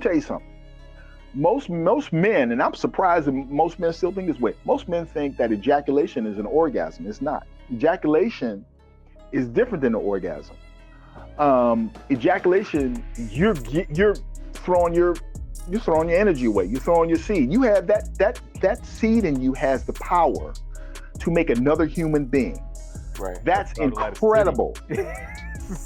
tell you something. Most men, and I'm surprised that most men still think this way. Most men think that ejaculation is an orgasm. It's not. Ejaculation is different than an orgasm. Ejaculation, you're throwing your energy away. You're throwing your seed. You have that seed in you has the power to make another human being. Right. That's incredible.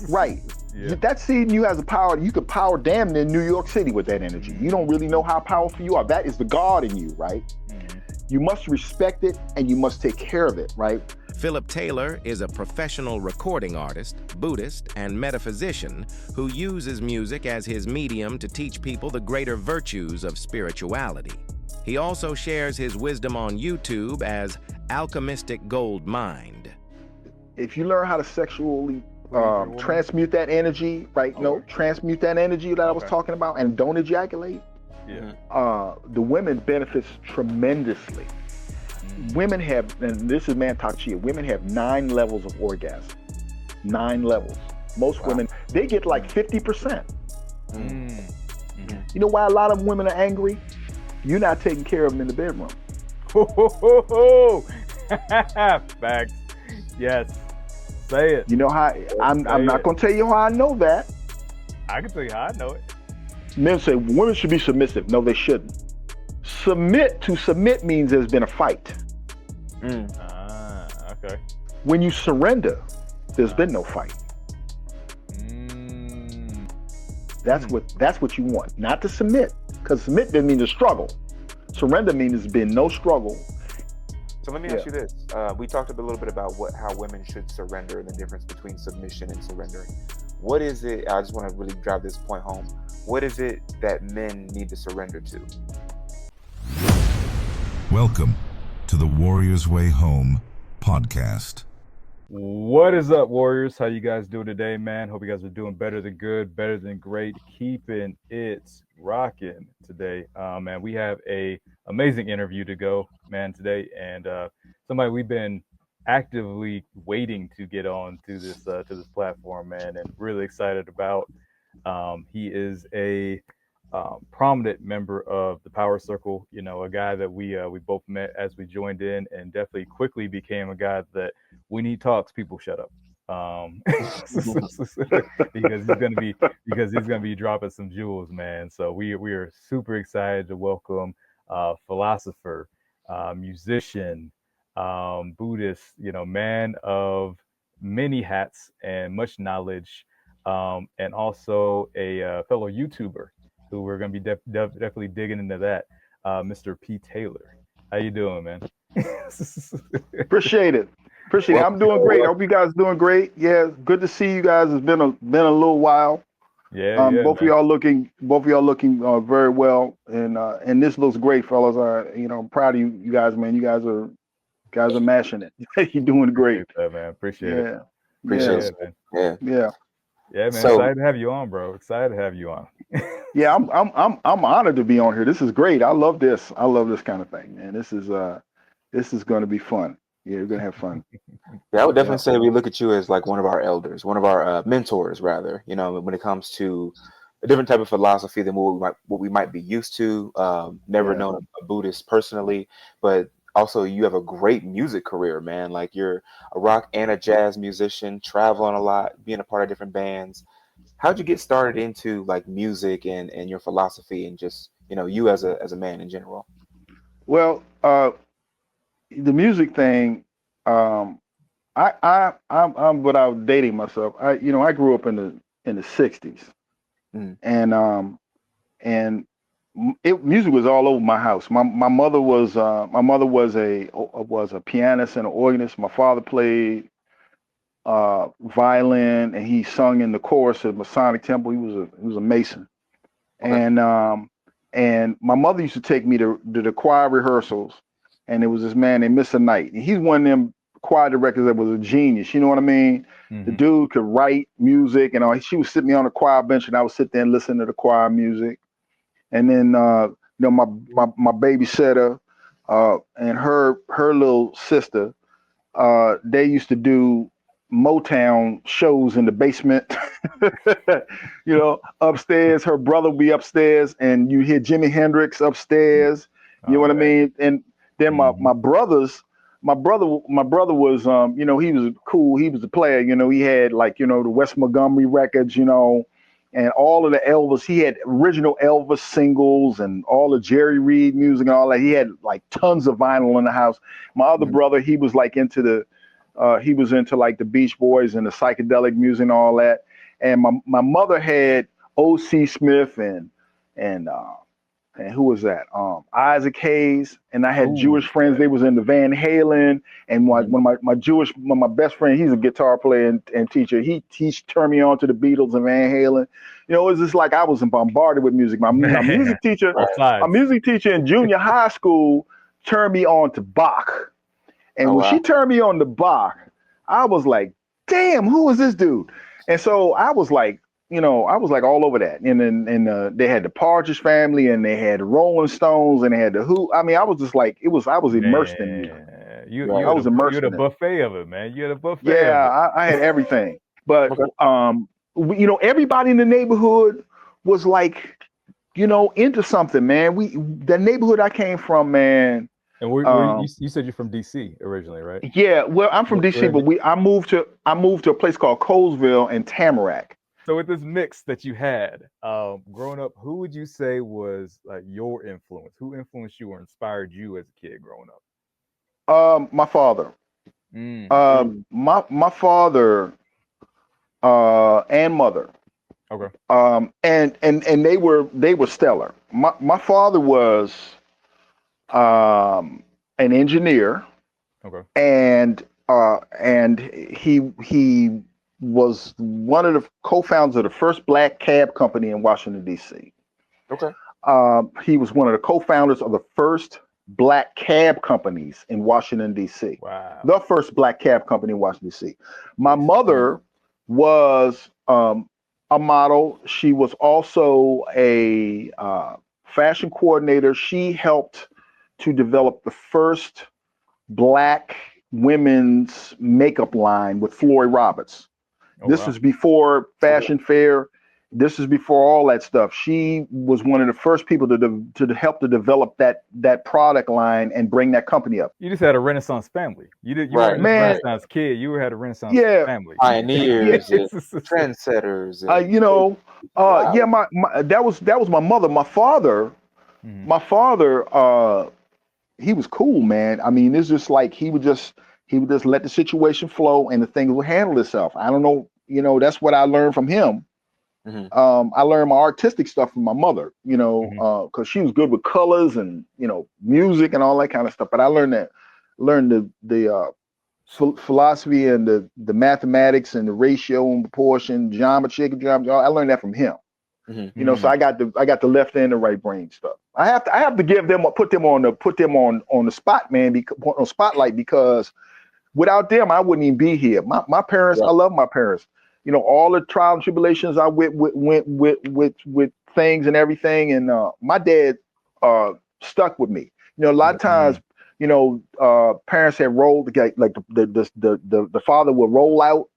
Right. Yeah. That seed in you has the power. You could power damn near New York City with that energy. You don't really know how powerful you are. That is the God in you, right? Mm-hmm. You must respect it and you must take care of it, right? Phillip Taylor is a professional recording artist, Buddhist, and metaphysician who uses music as his medium to teach people the greater virtues of spirituality. He also shares his wisdom on YouTube as Alchemystic Goldmind. If you learn how to sexually transmute that energy, right? Okay. No, transmute that energy that I was talking about, and don't ejaculate. Yeah. The women benefits tremendously. Women have, and this is man talk chia, women have 9 levels of orgasm. 9 levels. Most women, they get like 50%. You know why a lot of women are angry? You're not taking care of them in the bedroom. Facts. Yes. Say it. You know how, I'm not going to tell you how I know that. I can tell you how I know it. Men say women should be submissive. No, they shouldn't. To submit means there's been a fight. Okay. When you surrender, there's been no fight. That's what you want. Not to submit, because submit doesn't mean to struggle. Surrender means there's been no struggle. So let me ask you this. We talked a little bit about how women should surrender and the difference between submission and surrendering. What is it? I just want to really drive this point home. What is it that men need to surrender to? Welcome to the Warrior's Way Home podcast. What is up, Warriors? How you guys doing today, man? Hope you guys are doing better than good, better than great, keeping it rocking today. Man, we have a amazing interview to go, man, today, and somebody we've been actively waiting to get on to this platform, man, and really excited about. He is a prominent member of the Power Circle, you know, a guy that we both met as we joined in, and definitely quickly became a guy that when he talks, people shut up. Because he's gonna be dropping some jewels, man. So we are super excited to welcome philosopher, musician, Buddhist, you know, man of many hats and much knowledge, and also a fellow YouTuber who we're going to be definitely digging into that, Mr. P. Taylor. How you doing, man? Appreciate it. I'm doing great. I hope you guys are doing great. Yeah, good to see you guys. It's been a little while. Yeah. Both of y'all looking very well, and this looks great, fellas. I'm proud of you guys, man. You guys are mashing it. You're doing great. Appreciate that, man. Appreciate it. Appreciate it, man. Yeah, man. So, excited to have you on, bro. Excited to have you on. Yeah, I'm honored to be on here. This is great. I love this. I love this kind of thing, man. This is going to be fun. Yeah, we're gonna have fun. Yeah, I would definitely say we look at you as like one of our elders, one of our mentors, rather. You know, when it comes to a different type of philosophy than what we might be used to. Never known a Buddhist personally, but also you have a great music career, man. Like you're a rock and a jazz musician, traveling a lot, being a part of different bands. How'd you get started into like music and your philosophy and just, you know, you as a man in general? Well, the music thing, I'm without dating myself. I grew up in the 60s, and music was all over my house. My mother was a pianist and an organist. My father played violin, and he sung in the chorus of Masonic Temple. He was a Mason, and my mother used to take me to the choir rehearsals. And there was this man named Mr. Knight. And he's one of them choir directors that was a genius. You know what I mean? Mm-hmm. The dude could write music, and she would sit me on the choir bench, and I would sit there and listen to the choir music. And then, my babysitter and her little sister, they used to do Motown shows in the basement, upstairs. Her brother would be upstairs, and you hear Jimi Hendrix upstairs. You know what I mean? And then my brother was, he was cool. He was a player. He had the West Montgomery records, and all of the Elvis. He had original Elvis singles and all the Jerry Reed music and all that. He had like tons of vinyl in the house. My other brother, he was like into like the Beach Boys and the psychedelic music and all that. And my mother had O.C. Smith and who was that? Isaac Hayes. And I had Jewish friends. They was into Van Halen. And my best friend, he's a guitar player and teacher. He turned me on to the Beatles and Van Halen. It was just like I was bombarded with music. My music teacher in junior high school turned me on to Bach. And when she turned me on to Bach, I was like, damn, who is this dude? And so I was like, all over that. And then they had the Partridge Family, and they had the Rolling Stones, and they had the Who. I mean, I was just like, I was immersed in music. I was immersed in the buffet of it, man. You're the buffet. Yeah, I had everything. But everybody in the neighborhood was like, into something, man. The neighborhood I came from, man. And you said you're from DC originally, right? Yeah, well, I'm from DC, but I moved to a place called Colesville and Tamarack. So with this mix that you had growing up, who would you say was like your influence? Who influenced you or inspired you as a kid growing up? My father. My father and mother. Okay. And they were stellar. My father was an engineer. Okay. And he was one of the co-founders of the first black cab company in Washington, D.C. Okay. He was one of the co-founders of the first black cab companies in Washington, D.C. Wow. The first black cab company in Washington, D.C. My mother was a model. She was also a fashion coordinator. She helped to develop the first black women's makeup line with Floyd Roberts. This is before Fashion Fair. This is before all that stuff. She was one of the first people to help to develop that product line and bring that company up. You just had a Renaissance family. You weren't a Renaissance kid. You had a Renaissance family. Pioneers, trendsetters. That was my mother. My father, he was cool, man. I mean, it's just like he would just let the situation flow and the things would handle itself. I don't know, that's what I learned from him. I learned my artistic stuff from my mother, because she was good with colors and music and all that kind of stuff. But I learned the philosophy and the mathematics and the ratio and proportion, geometry. I learned that from him. So I got the left and the right brain stuff. I have to give them, put them on the spot, man, on spotlight, because without them I wouldn't even be here. My parents, I love my parents. All the trials and tribulations I went with things and everything, and my dad stuck with me. A lot of times, parents had rolled like the father would roll out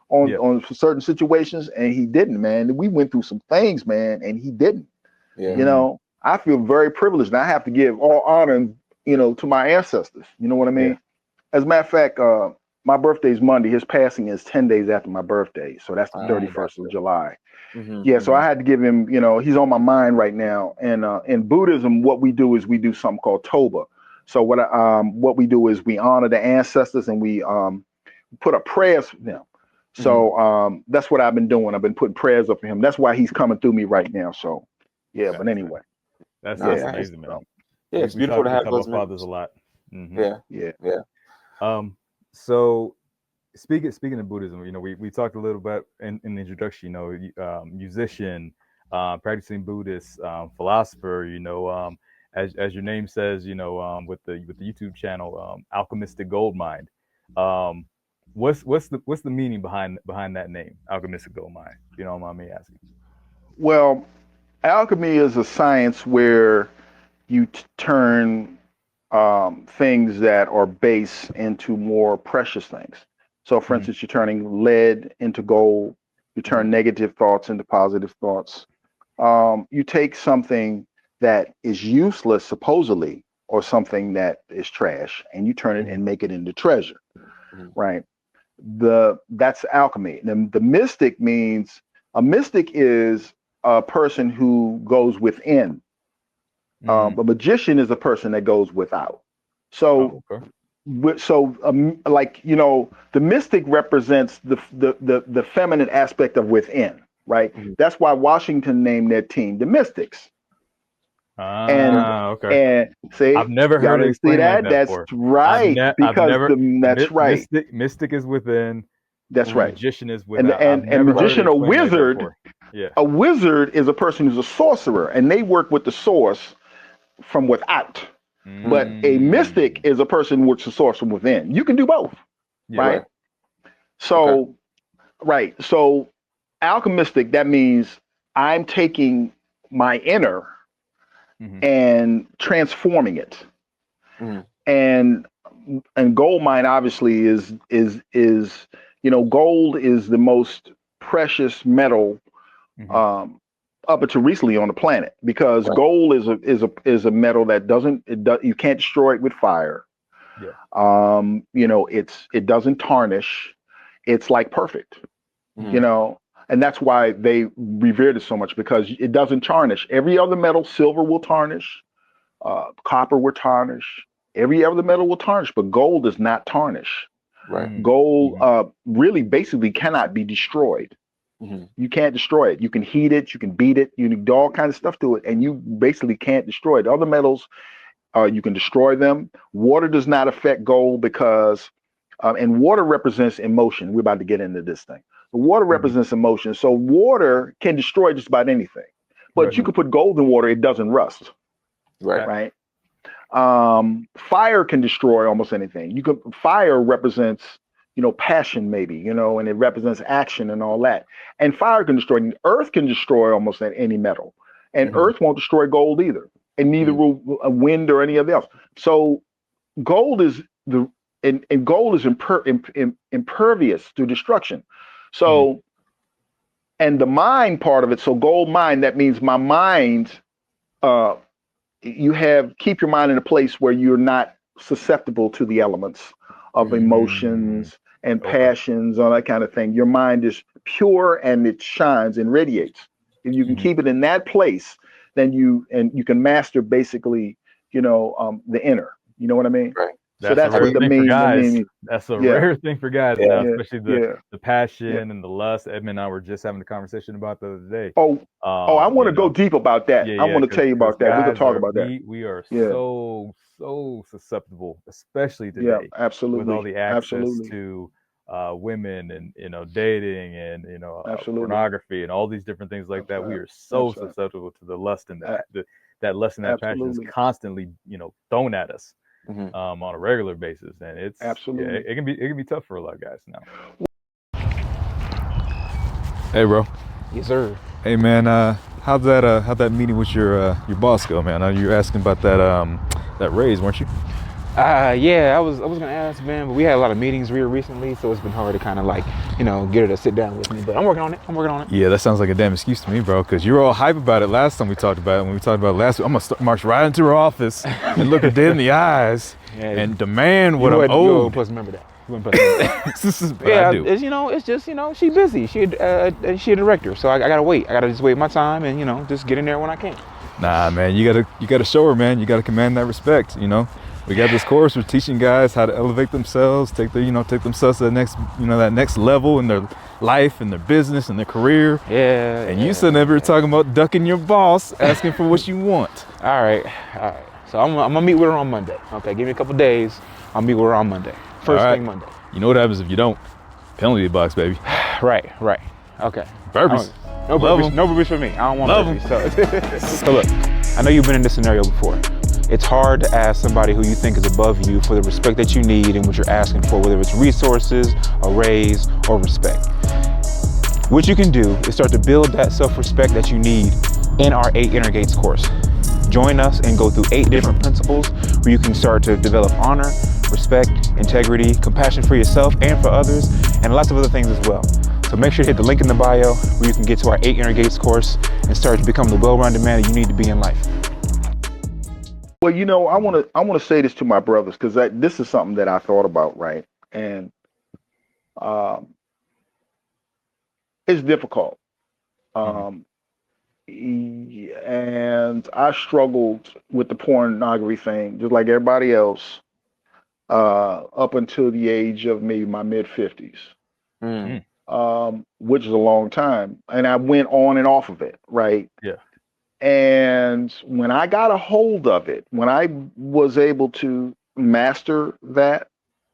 on certain situations, and he didn't, man. We went through some things, man, and he didn't. I feel very privileged, and I have to give all honor, to my ancestors. You know what I mean? As a matter of fact, my birthday is Monday. His passing is 10 days after my birthday, so that's the 31st of July. So I had to give him, he's on my mind right now. And in Buddhism, what we do is we do something called Toba. So what we do is we honor the ancestors, and we put up prayers for them. So that's what I've been doing. I've been putting prayers up for him. That's why he's coming through me right now. So but anyway, that's amazing, man. Yeah, it's beautiful to have those fathers a lot. So speaking of Buddhism, we talked a little bit in the introduction. Musician, practicing Buddhist, philosopher. As your name says, with the YouTube channel, Alchemystic Goldmind. What's the meaning behind that name, Alchemystic Goldmind? If you don't mind me asking. Well, alchemy is a science where you turn things that are base into more precious things. So for instance, you're turning lead into gold, you turn negative thoughts into positive thoughts. You take something that is useless supposedly, or something that is trash, and you turn it and make it into treasure, right? That's alchemy. The mystic means, a mystic is a person who goes within. A magician is a person that goes without. So, like, you know, the mystic represents the feminine aspect of within, right? That's why Washington named their team the Mystics. And see, I've never heard it explained like that that's before. Right, because that's right. Mystic is within. That's right. Magician is without. And magician, a wizard. A wizard is a person who's a sorcerer, and they work with the source from without. But a mystic is a person which is a source from within. You can do both, right? So, So, alchemistic, that means I'm taking my inner and transforming it. And Goldmind obviously is you know, gold is the most precious metal up until recently on the planet, because gold is a metal that you can't destroy it with fire. You know, it doesn't tarnish. It's like perfect. You know, and that's why they revered it so much, because it doesn't tarnish. Every other metal, silver will tarnish, copper will tarnish, every other metal will tarnish, but gold does not tarnish. Gold really basically cannot be destroyed. You can't destroy it. You can heat it, you can beat it, you can do all kinds of stuff to it, and you basically can't destroy it. Other metals, you can destroy them. Water does not affect gold because, and water represents emotion. We're about to get into this thing. The water represents emotion. So water can destroy just about anything. But you can put gold in water, it doesn't rust. Right. Fire can destroy almost anything. Fire represents, you know, passion maybe, you know, and it represents action and all that. And fire can destroy. And earth can destroy almost any metal. And earth won't destroy gold either. And neither will a wind or any of else. So gold is gold is impervious to destruction. So, and the mind part of it, so Goldmind, that means my mind, keep your mind in a place where you're not susceptible to the elements of emotions and passions, all that kind of thing. Your mind is pure and it shines and radiates. If you can keep it in that place, then you can master basically, you know, the inner. You know what I mean? Right. So that's what the mean. That's a rare thing for guys now, especially the passion and the lust. Edmund and I were just having a conversation about the other day. I want to go deep about that. I want to tell you about that. We're gonna talk about that. We are so susceptible, especially today. Absolutely. With all the access to women and, you know, dating and, you know, pornography and all these different things like that. We are so susceptible to the lust and that lust and that passion is constantly, you know, thrown at us. On a regular basis, and it's it can be tough for a lot of guys now. Hey, bro. Yes, sir. Hey, man. How'd that meeting with your boss go, man? You were asking about that raise, weren't you? Yeah, I was gonna ask, man, but we had a lot of meetings here recently, so it's been hard to kind of, like, you know, get her to sit down with me. But I'm working on it. Yeah, that sounds like a damn excuse to me, bro. Because you were all hype about it last time we talked about it. When we talked about it last week, I'm gonna march right into her office and look her dead in the eyes and demand what I'm owed. Plus, remember that. This is what I do. It's just, you know, she's busy. She a director, so I gotta wait. I gotta just wait my time and, you know, just get in there when I can. Nah, man, you gotta show her, man. You gotta command that respect, you know. We got this course. We're teaching guys how to elevate themselves, take themselves to the next, you know, that next level in their life and their business and their career. Yeah. And you sitting there talking about ducking your boss, asking for what you want. All right. So I'm gonna meet with her on Monday. Okay, give me a couple days. I'll meet with her on Monday. First thing Monday. You know what happens if you don't? Penalty box, baby. Right. Okay. Burpees. No burpees for me. I don't want burpees. So look, I know you've been in this scenario before. It's hard to ask somebody who you think is above you for the respect that you need and what you're asking for, whether it's resources, a raise, or respect. What you can do is start to build that self-respect that you need in our 8 Inner Gates course. Join us and go through 8 different principles where you can start to develop honor, respect, integrity, compassion for yourself and for others, and lots of other things as well. So make sure to hit the link in the bio where you can get to our 8 Inner Gates course and start to become the well-rounded man that you need to be in life. Well, you know, I want to say this to my brothers, because this is something that I thought about, right? And it's difficult. And I struggled with the pornography thing, just like everybody else, up until the age of maybe my mid-50s, which is a long time. And I went on and off of it, right? Yeah. And when I got a hold of it, when I was able to master that,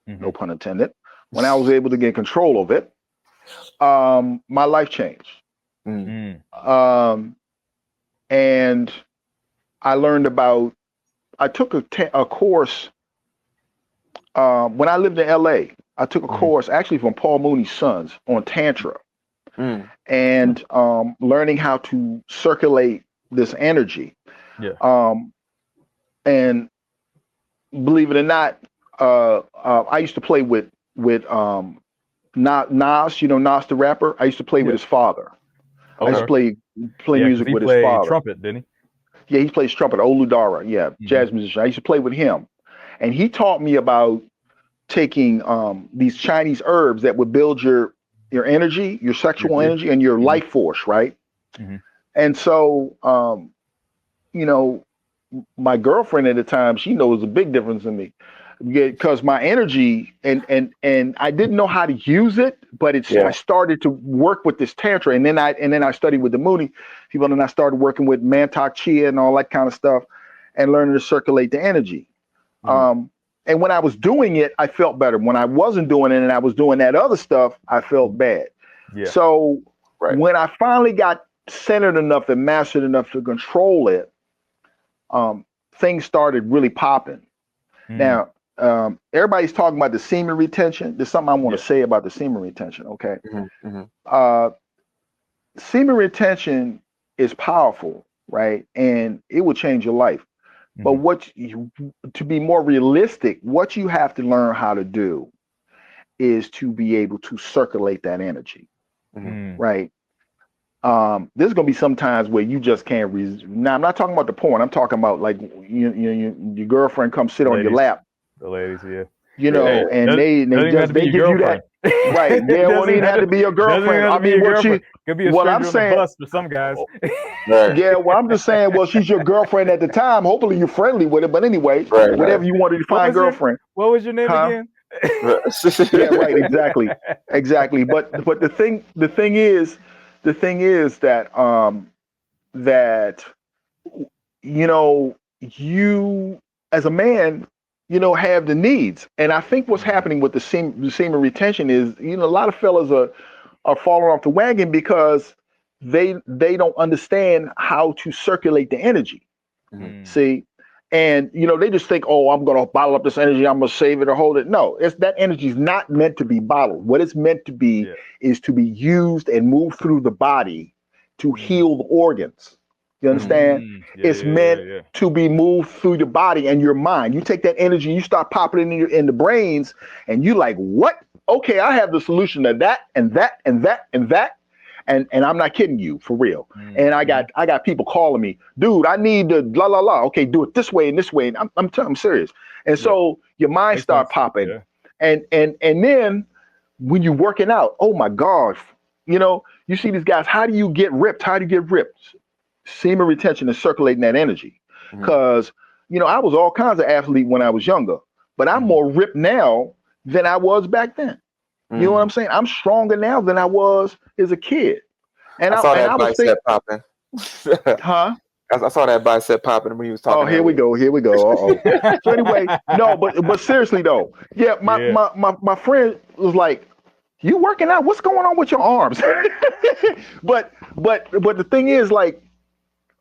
no pun intended, when I was able to get control of it, my life changed. And I learned about, I took a course, when I lived in LA, I took a course actually from Paul Mooney's sons on Tantra, and learning how to circulate this energy. And believe it or not, I used to play with Nas, you know, Nas the rapper. I used to play with his father. I used to play music with his father. Trumpet, didn't he? Yeah, he plays trumpet. Oludara, jazz musician. I used to play with him, and he taught me about taking these Chinese herbs that would build your energy, your sexual energy, and your life force, right? And so, you know, my girlfriend at the time, she knows a big difference in me, because my energy and I didn't know how to use it, but I started to work with this Tantra, and then I studied with the Mooney people, and I started working with Mantak Chia and all that kind of stuff, and learning to circulate the energy. And when I was doing it, I felt better. When I wasn't doing it and I was doing that other stuff, I felt bad. So when I finally got centered enough and mastered enough to control it, things started really popping. Now, everybody's talking about the semen retention. There's something I want to say about the semen retention, okay? Semen retention is powerful, right? And it will change your life. But to be more realistic, what you have to learn how to do is to be able to circulate that energy, right? There's gonna be some times where you just can't. Now, I'm not talking about the porn. I'm talking about like your girlfriend comes sit on your lap. The ladies, you know, and they give you that. Right? Yeah, won't even have to be your girlfriend. I mean, what she? Could be a stranger on the bus for some guys. Yeah, well, I'm just saying. Well, she's your girlfriend at the time. Hopefully, you're friendly with it. But anyway, whatever you want to define girlfriend. What was your name again? Yeah, right. Exactly. But the thing is that that you know, you as a man, you know, have the needs. And I think what's happening with the semen retention is, you know, a lot of fellas are falling off the wagon because they don't understand how to circulate the energy. See, and you know, they just think, oh, I'm gonna bottle up this energy, I'm gonna save it or hold it. No, that energy is not meant to be bottled. What it's meant to be is to be used and move through the body to heal the organs. You understand? It's meant to be moved through the body and your mind. You take that energy, you start popping it in the brains, and you like, what? Okay, I have the solution to that and that and that and that. And I'm not kidding you, for real. And I got people calling me, dude, I need the la la la. Okay, do it this way and this way. And I'm serious. And so your mind start popping. And then when you're working out, oh my God, you know, you see these guys, how do you get ripped? How do you get ripped? Semen retention is circulating that energy. Because, you know, I was all kinds of athlete when I was younger, but I'm more ripped now than I was back then. You know what I'm saying? I'm stronger now than I was as a kid. And I saw that bicep popping. Huh? I saw that bicep popping when he was talking. Oh, here we go. Uh-oh. So anyway, no, but seriously though, my friend was like, "You working out? What's going on with your arms?" but the thing is, like,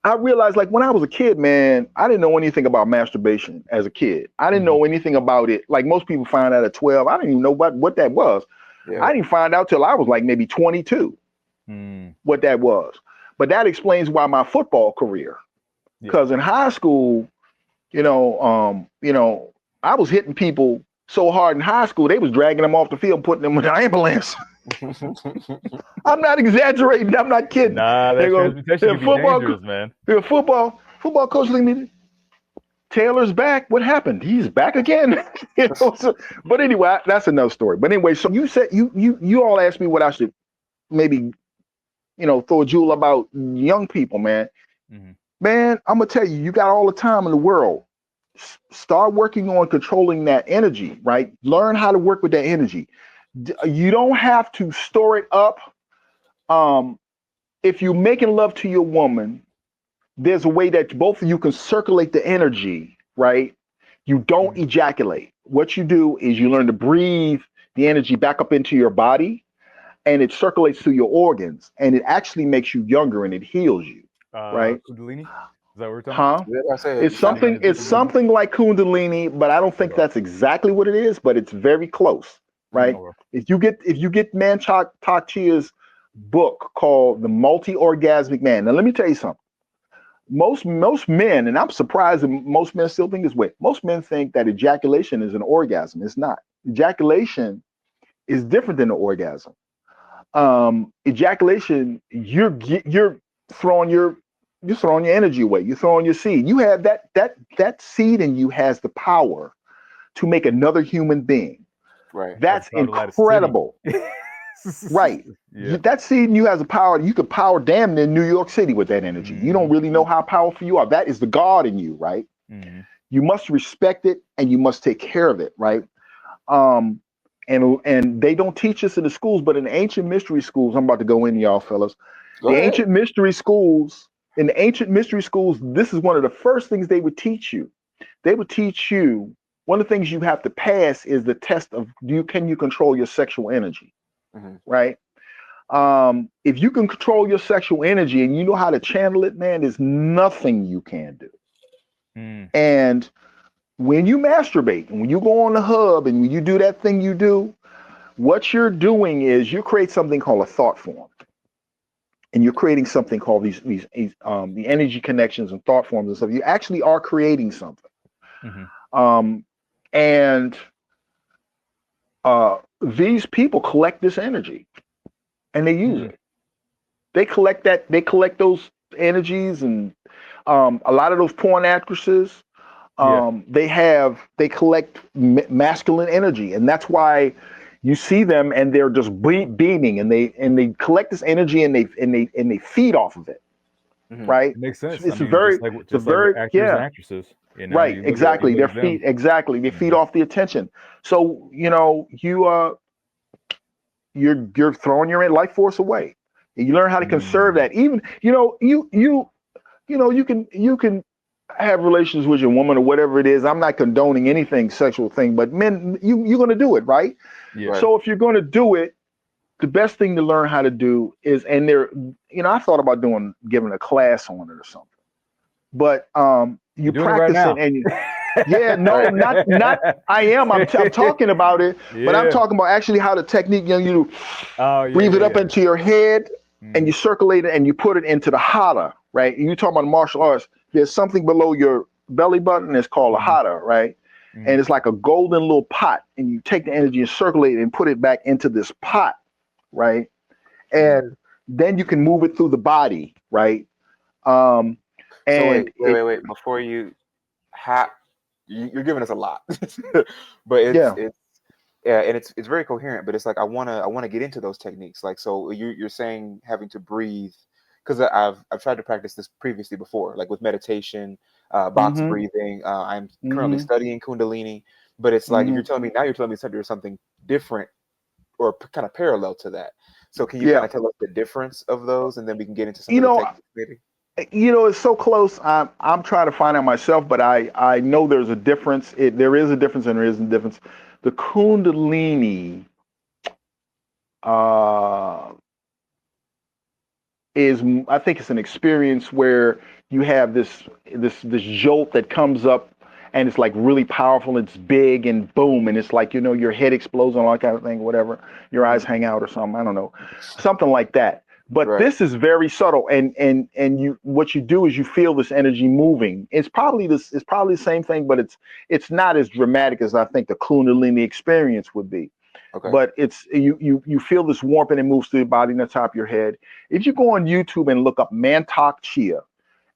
I realized, like, when I was a kid, man, I didn't know anything about masturbation as a kid. I didn't know anything about it. Like most people find out at 12. I didn't even know what that was. I didn't find out till I was like maybe 22 what that was. But that explains why my football career. Because in high school, you know, I was hitting people so hard in high school, they was dragging them off the field, putting them in the ambulance. I'm not exaggerating. I'm not kidding. Nah, that transmutation can be dangerous, man. Football coach looked at me. Taylor's back. What happened? He's back again. But anyway, that's another story. But anyway, so you said you all asked me what I should maybe, throw a jewel about young people, man. Mm-hmm. Man, I'm gonna tell you, you got all the time in the world. Start working on controlling that energy, right? Learn how to work with that energy. You don't have to store it up. If you're making love to your woman, there's a way that both of you can circulate the energy, right? You don't ejaculate. What you do is you learn to breathe the energy back up into your body, and it circulates through your organs, and it actually makes you younger and it heals you, right? Kundalini? Is that what we're talking about? It's something like Kundalini, but I don't think that's exactly what it is, but it's very close, right? If you get Mantak Chia's book called The Multi-Orgasmic Man. Now let me tell you something. Most men, and I'm surprised that most men still think this way. Most men think that ejaculation is an orgasm. It's not. Ejaculation is different than an orgasm. Ejaculation, you're throwing your energy away. You're throwing your seed. You have that seed in you has the power to make another human being. Right. That's incredible. Right. Yeah. That seed in you has a power. You could power damn near New York City with that energy. You don't really know how powerful you are. That is the God in you, right? Mm-hmm. You must respect it and you must take care of it, right? And they don't teach us in the schools, but in the ancient mystery schools, I'm about to go in, y'all fellas. Ancient mystery schools, in the ancient mystery schools, this is one of the first things they would teach you. They would teach you, one of the things you have to pass is the test of can you control your sexual energy, right? If you can control your sexual energy and you know how to channel it, man, there's nothing you can't do. And when you masturbate and when you go on the hub and when you do that thing you do, what you're doing is you create something called a thought form. And you're creating something called the energy connections and thought forms and stuff. You actually are creating something. And these people collect this energy and they use it. They collect those energies, and a lot of those porn actresses, they collect masculine energy, and that's why you see them and they're just beaming, and they collect this energy and they feed off of it, right? It makes sense. It's just very actors and actresses, right? Exactly. They feed off the attention. So you're throwing your life force away. And you learn how to conserve that. Even you can have relations with your woman or whatever it is. I'm not condoning anything sexual thing, but men, you're going to do it, right? Yeah. So if you're going to do it, the best thing to learn how to do is, and I thought about giving a class on it or something, but you practice it and not. I am. I'm talking about it, but I'm talking about actually how the technique. You breathe it up into your head, and you circulate it, and you put it into the hata, right? And you talk about martial arts. There's something below your belly button that's called a hata, right? And it's like a golden little pot, and you take the energy and circulate it and put it back into this pot, right? And then you can move it through the body, right? And so wait. Before you're giving us a lot, but it's very coherent. But it's like I wanna get into those techniques. Like, so you're saying having to breathe, because I've tried to practice this previously before, like with meditation, box breathing. I'm currently studying Kundalini, but it's like you're telling me there's something different or kind of parallel to that. So can you kind of tell us the difference of those, and then we can get into some of the techniques maybe? It's so close. I'm trying to find out myself, but I know there's a difference. There is a difference, and there isn't a difference. The Kundalini I think it's an experience where you have this jolt that comes up, and it's like really powerful. It's big and boom, and it's like your head explodes and all that kind of thing. Whatever, your eyes hang out or something. I don't know, something like that. But this is very subtle, and you what you do is you feel this energy moving. It's probably the same thing, but it's not as dramatic as I think the Kundalini experience would be. Okay. But it's you feel this warmth and it moves through your body and the top of your head. If you go on YouTube and look up Mantak Chia,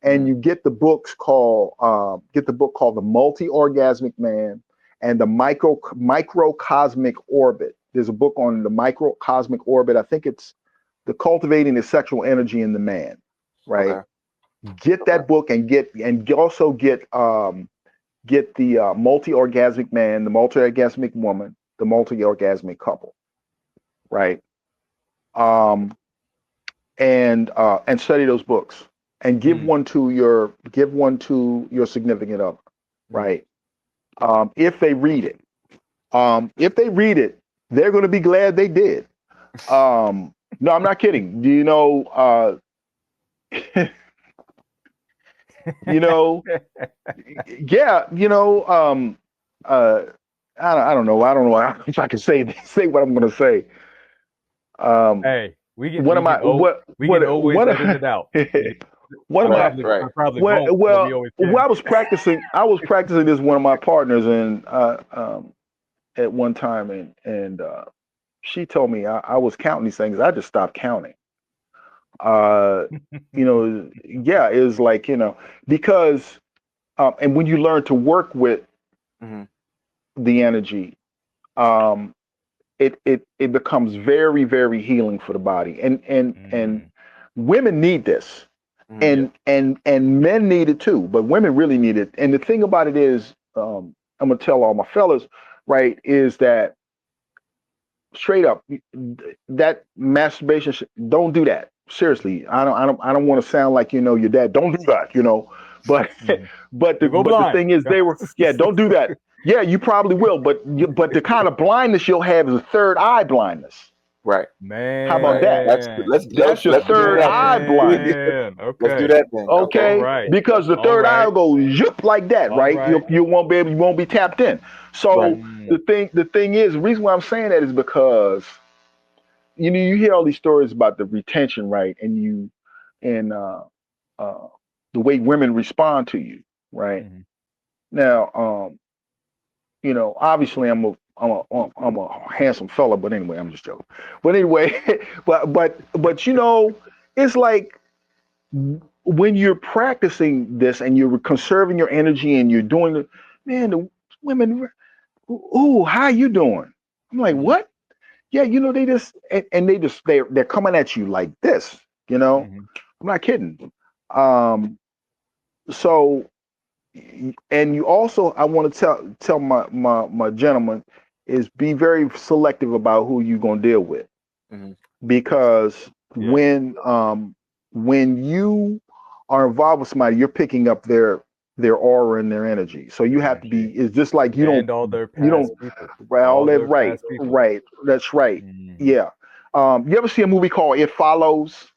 and you get the book called The Multi-Orgasmic Man and the Microcosmic Orbit. There's a book on the microcosmic orbit. I think it's the cultivating the sexual energy in the man, right? Okay. Get that book and also get the multi-orgasmic man, the multi-orgasmic woman, the multi-orgasmic couple, right? And study those books and give one to your significant other, right? If they read it, they're going to be glad they did. No, I'm not kidding. Do you know? Yeah, I don't know if I can say what I'm going to say. Hey, we can always edit it out. I probably won't. Well, I was practicing this with one of my partners, and at one time, and she told me I was counting these things. I just stopped counting. Yeah, it was like, because and when you learn to work with the energy, it becomes very, very healing for the body, and women need this, and men need it too, but women really need it. And the thing about it is, I'm gonna tell all my fellas, right, is that straight up, that masturbation, don't do that. Seriously, I don't want to sound like your dad. Don't do that, But but the thing is, don't do that. Yeah, you probably will, but the kind of blindness you'll have is a third eye blindness. Right, man. How about that? That's your third eye blindness. Okay, let's do that then. Okay, right. Because the third eye will go zip like that, right? You won't be tapped in. So the thing is, the reason why I'm saying that is because you hear all these stories about the retention, right? And the way women respond to you, right? Now, obviously I'm a handsome fella, but anyway, I'm just joking. But anyway, but it's like when you're practicing this and you're conserving your energy and you're doing it, man, the women, ooh, how you doing? I'm like, what? Yeah, they're coming at you like this, I'm not kidding. So, and you also, I want to tell my gentleman, is be very selective about who you're gonna deal with, because when you are involved with somebody, you're picking up their aura and their energy. So you have to be. It's just like you don't all their past people. Right, all that right. That's right. Yeah. You ever see a movie called It Follows?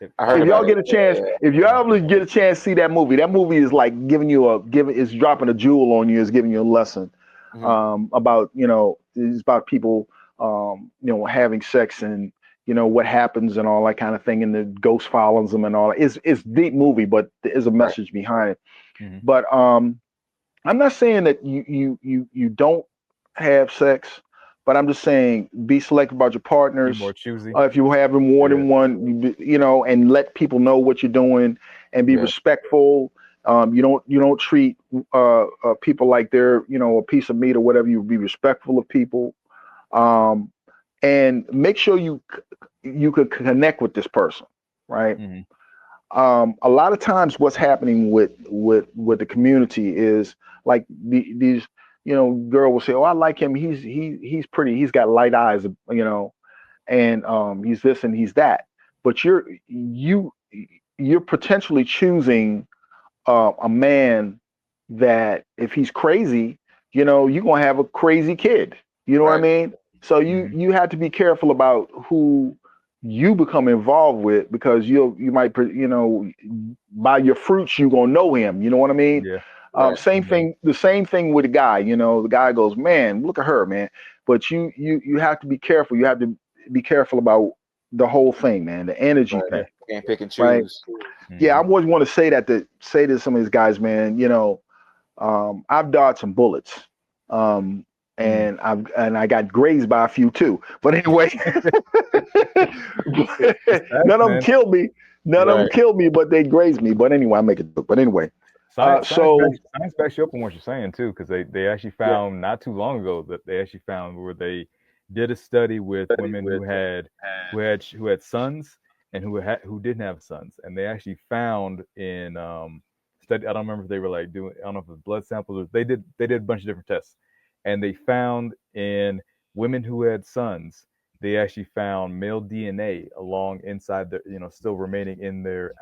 If y'all get a chance, if you ever get a chance to see that movie is like it's dropping a jewel on you, it's giving you a lesson about, it's about people, having sex and, what happens and all that kind of thing. And the ghost follows them and all that. It's deep movie, but there is a message behind it. But I'm not saying that you don't have sex, but I'm just saying be selective about your partners. Be more choosy. If you have more than one, and let people know what you're doing and be respectful. You don't treat people like they're a piece of meat or whatever. You be respectful of people, and make sure you could connect with this person, right? A lot of times, what's happening with the community is like these. Girl will say, "Oh, I like him. He's pretty. He's got light eyes, and he's this and he's that." But you're potentially choosing a man that, if he's crazy, you're gonna have a crazy kid. You know what I mean? So you have to be careful about who you become involved with, because you might, by your fruits you're gonna know him. You know what I mean? Yeah. Same thing. The same thing with a guy. The guy goes, "Man, look at her, man." But you have to be careful. You have to be careful about the whole thing, man, the energy thing. Can't pick and Right. choose. Yeah, I always want to say that to some of these guys, man. You know, I've dodged some bullets, and I got grazed by a few too. But anyway, none of them killed me. None of them killed me, but they grazed me. But anyway, I make it. But anyway, science backs you up on what you're saying too, because they actually found not too long ago that they actually found where they did a study with women who had sons and who didn't have sons, and they actually found in study. I don't remember if they were like doing. I don't know if it was blood samples. Or they did a bunch of different tests, and they found in women who had sons, they actually found male DNA along inside the, still remaining in their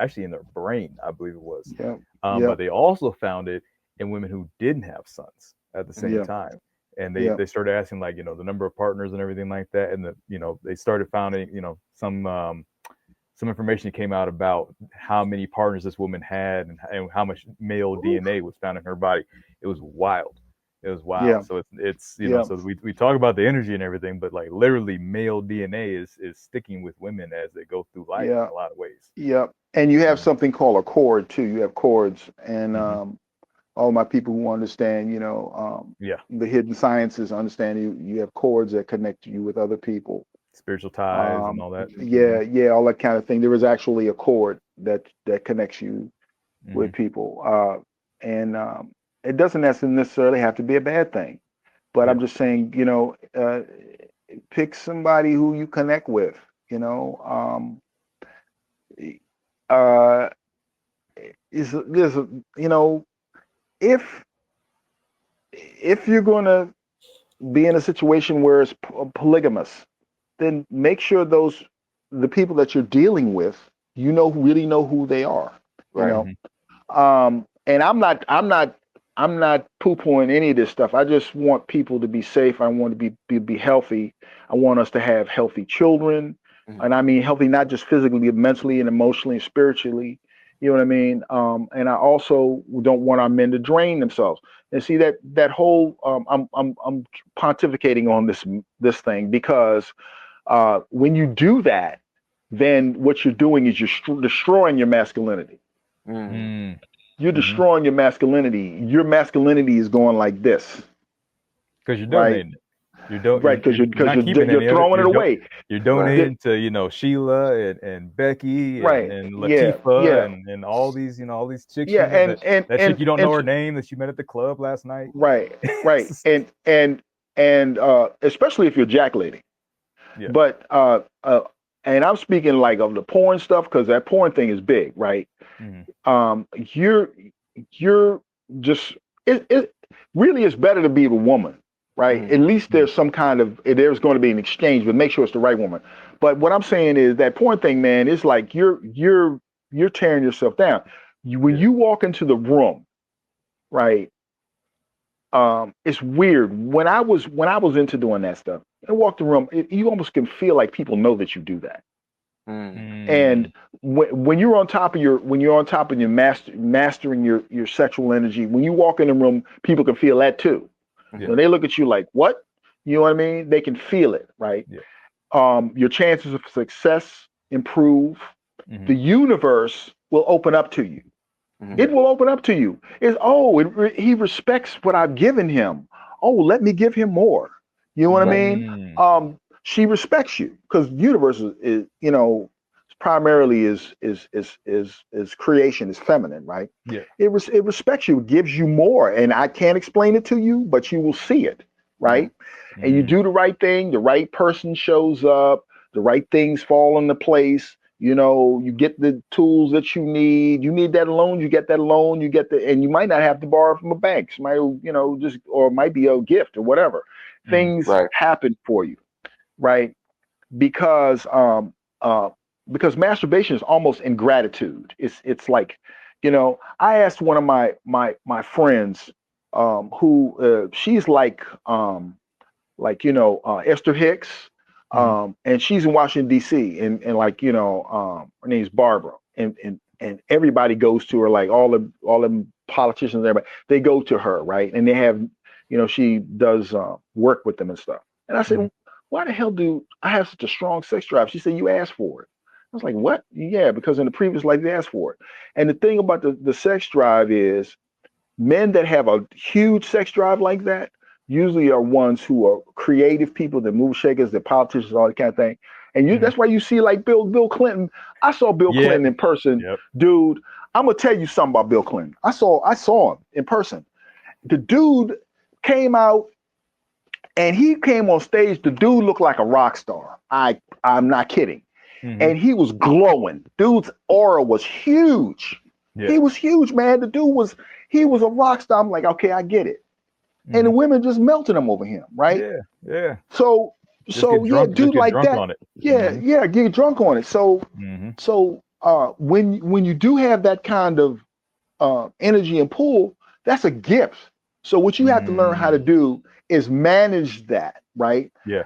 brain, I believe it was. But they also found it in women who didn't have sons at the same time. And they started asking, like, the number of partners and everything like that. And they started finding, some information came out about how many partners this woman had and how much male DNA was found in her body. It was wild. It was wild. Yeah. So it's so we talk about the energy and everything, but like literally male DNA is sticking with women as they go through life in a lot of ways. Yep. And you have something called a cord too. You have cords, and all my people who understand, the hidden sciences understand you have cords that connect you with other people. Spiritual ties and all that. Yeah, all that kind of thing. There is actually a cord that connects you with people. And it doesn't necessarily have to be a bad thing. But I'm just saying, pick somebody who you connect with, if you're going to be in a situation where it's polygamous, then make sure the people that you're dealing with, really know who they are, and I'm not poo-pooing any of this stuff. I just want people to be safe. I want to be healthy. I want us to have healthy children, and I mean healthy not just physically, but mentally and emotionally and spiritually. You know what I mean? And I also don't want our men to drain themselves. And see that whole I'm pontificating on this thing because when you do that, then what you're doing is you're destroying your masculinity. You're destroying your masculinity. Your masculinity is going like this. Because you're donating it. Because you're throwing it away. You're donating to Sheila and Becky and Latifah and all these chicks. And that chick you don't know her name that you met at the club last night. Right. and especially if you're ejaculating. Yeah. But and I'm speaking like of the porn stuff because that porn thing is big, right? You're just it really is better to be with a woman. Right. At least there's some kind of there's going to be an exchange, but make sure it's the right woman. But what I'm saying is that porn thing, man, it's like you're tearing yourself down. When you walk into the room, right? It's weird. When I was into doing that stuff, I walk the room, you almost can feel like people know that you do that. And when you're on top of your mastering your sexual energy, when you walk in the room, people can feel that too. When they look at you like, what? You know what I mean? They can feel it, right? Your chances of success improve. The universe will open up to you. It will open up to you. He respects what I've given him. Oh, let me give him more. You know what I mean? She respects you because the universe is primarily is creation, is feminine, right? Yeah. It respects you, it gives you more, and I can't explain it to you, but you will see it, right? And you do the right thing, the right person shows up, the right things fall into place. You get the tools that you need. You need that loan, you get that loan. And you might not have to borrow from a bank. Or it might be a gift or whatever. Things happen for you, right? Because masturbation is almost ingratitude. It's like, I asked one of my friends, who she's like Esther Hicks, and she's in Washington D.C. and her name's Barbara, and everybody goes to her, like all the politicians, everybody, they go to her, right? And they have, she does work with them and stuff. And I said, why the hell do I have such a strong sex drive? She said, you asked for it. I was like, what? Yeah, because in the previous life they asked for it. And the thing about the sex drive is men that have a huge sex drive like that usually are ones who are creative people, that move shakers, that politicians, all that kind of thing. And that's why you see like Bill Clinton. I saw Bill Clinton in person, dude. I'm gonna tell you something about Bill Clinton. I saw him in person. The dude came out and he came on stage. The dude looked like a rock star. I'm not kidding. And he was glowing. Dude's aura was huge. Yeah. He was huge, man. The dude he was a rock star. I'm like, okay, I get it. And the women just melted him over him, right? Yeah. So yeah, dude like that. On it. Yeah, get drunk on it. So when you do have that kind of energy and pull, that's a gift. So what you have to learn how to do is manage that, right? Yeah.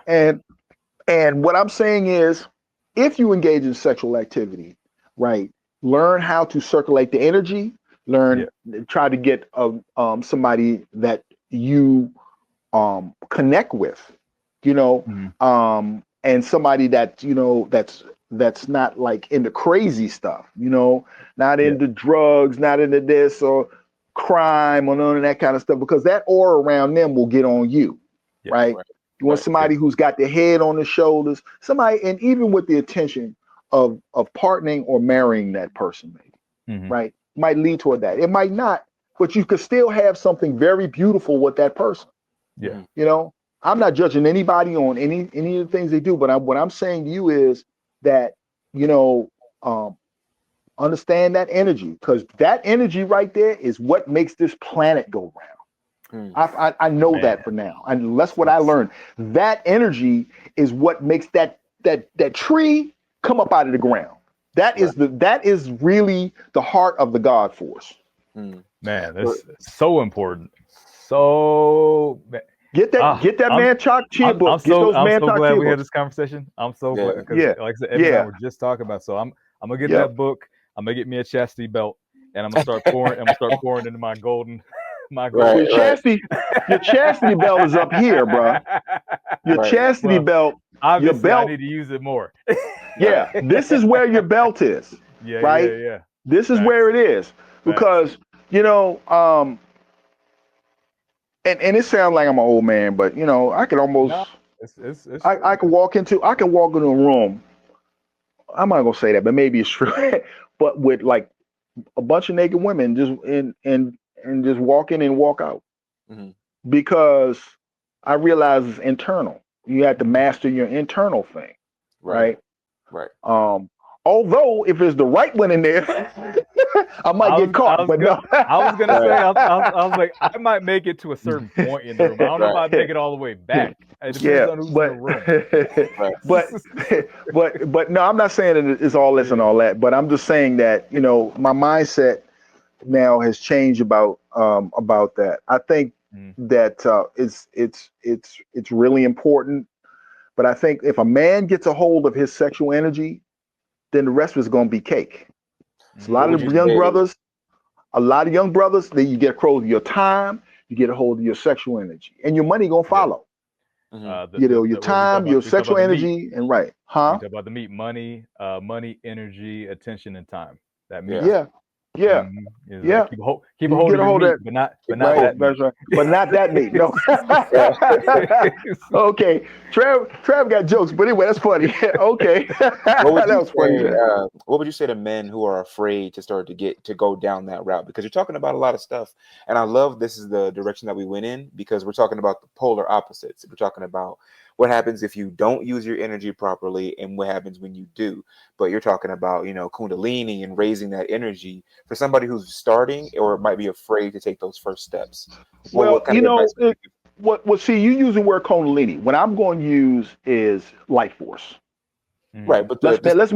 And what I'm saying is, if you engage in sexual activity, right, learn how to circulate the energy. Try to get somebody that you connect with, and somebody that that's not like into crazy stuff, not into drugs, not into this or crime or none of that kind of stuff, because that aura around them will get on you, right? You want somebody who's got their head on their shoulders, somebody, and even with the intention of partnering or marrying that person, maybe, right? Might lead toward that. It might not, but you could still have something very beautiful with that person. Yeah. I'm not judging anybody on any of the things they do, but what I'm saying to you is that, understand that energy, because that energy right there is what makes this planet go round. I know that for now, and that's what I learned. That energy is what makes that tree come up out of the ground. That is really the heart of the God force. Man, that's so important. So get that man Chalk Chia book. I'm so glad we had this conversation. I'm so glad, because like I said, Evan and I were just talking about. So I'm gonna get that book. I'm gonna get me a chastity belt, and I'm gonna start pouring. Into my golden. Your chastity belt is up here, bro. Your chastity belt. Obviously, your belt. I need to use it more. This is where your belt is. Right. Yeah. This is where it is, because and it sounds like I'm an old man, but I could almost. I could walk into a room. I'm not gonna say that, but maybe it's true. But with like a bunch of naked women, just and just walk in and walk out, because I realize it's internal. You have to master your internal thing, right? Although if it's the right one in there, I might get caught. But no, I was gonna say, I was like, I might make it to a certain point in the room. I don't know if I'd make it all the way back. It depends on who's in the room. But no, I'm not saying that it's all this and all that. But I'm just saying that my mindset now has changed about that. I think that it's really important. But I think if a man gets a hold of his sexual energy, then the rest of it's going to be cake. So a lot of young brothers, that you get a hold of your time, you get a hold of your sexual energy, and your money going to follow. Your time, your sexual energy, and right. Huh? You talk about the meat, money, energy, attention, and time. That means Yeah. Like keep a hold of your meat, but not that meat. That's right. But not that meat. No. Okay. Trav got jokes, but anyway, that's funny. Okay. What would you say to men who are afraid to go down that route? Because you're talking about a lot of stuff, and I love this is the direction that we went in, because we're talking about the polar opposites. We're talking about what happens if you don't use your energy properly, and what happens when you do. But you're talking about, Kundalini and raising that energy for somebody who's starting or might be afraid to take those first steps. Well, see, you use the word Kundalini. What I'm going to use is life force. Right, but let's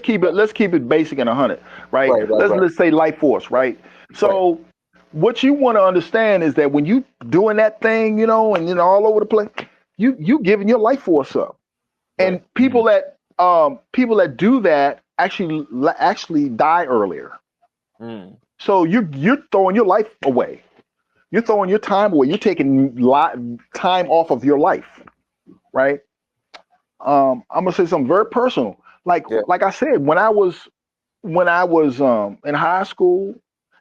keep it basic and 100, right? Let's say life force, right? So what you want to understand is that when you doing that thing, and all over the place, you giving your life force up, and people that do that actually die earlier. So you're throwing your life away. You're throwing your time away. You're taking time off of your life. right? I'm gonna say something very personal. Like I said, when I was in high school,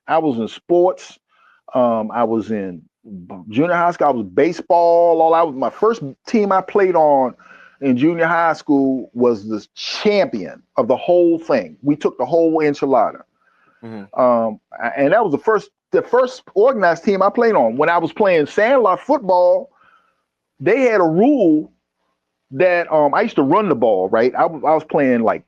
I was in sports. I was in junior high school. I was baseball. My first team I played on in junior high school was the champion of the whole thing. We took the whole enchilada. And that was the first organized team I played on. When I was playing sandlot football, they had a rule that I used to run the ball, right? I was playing like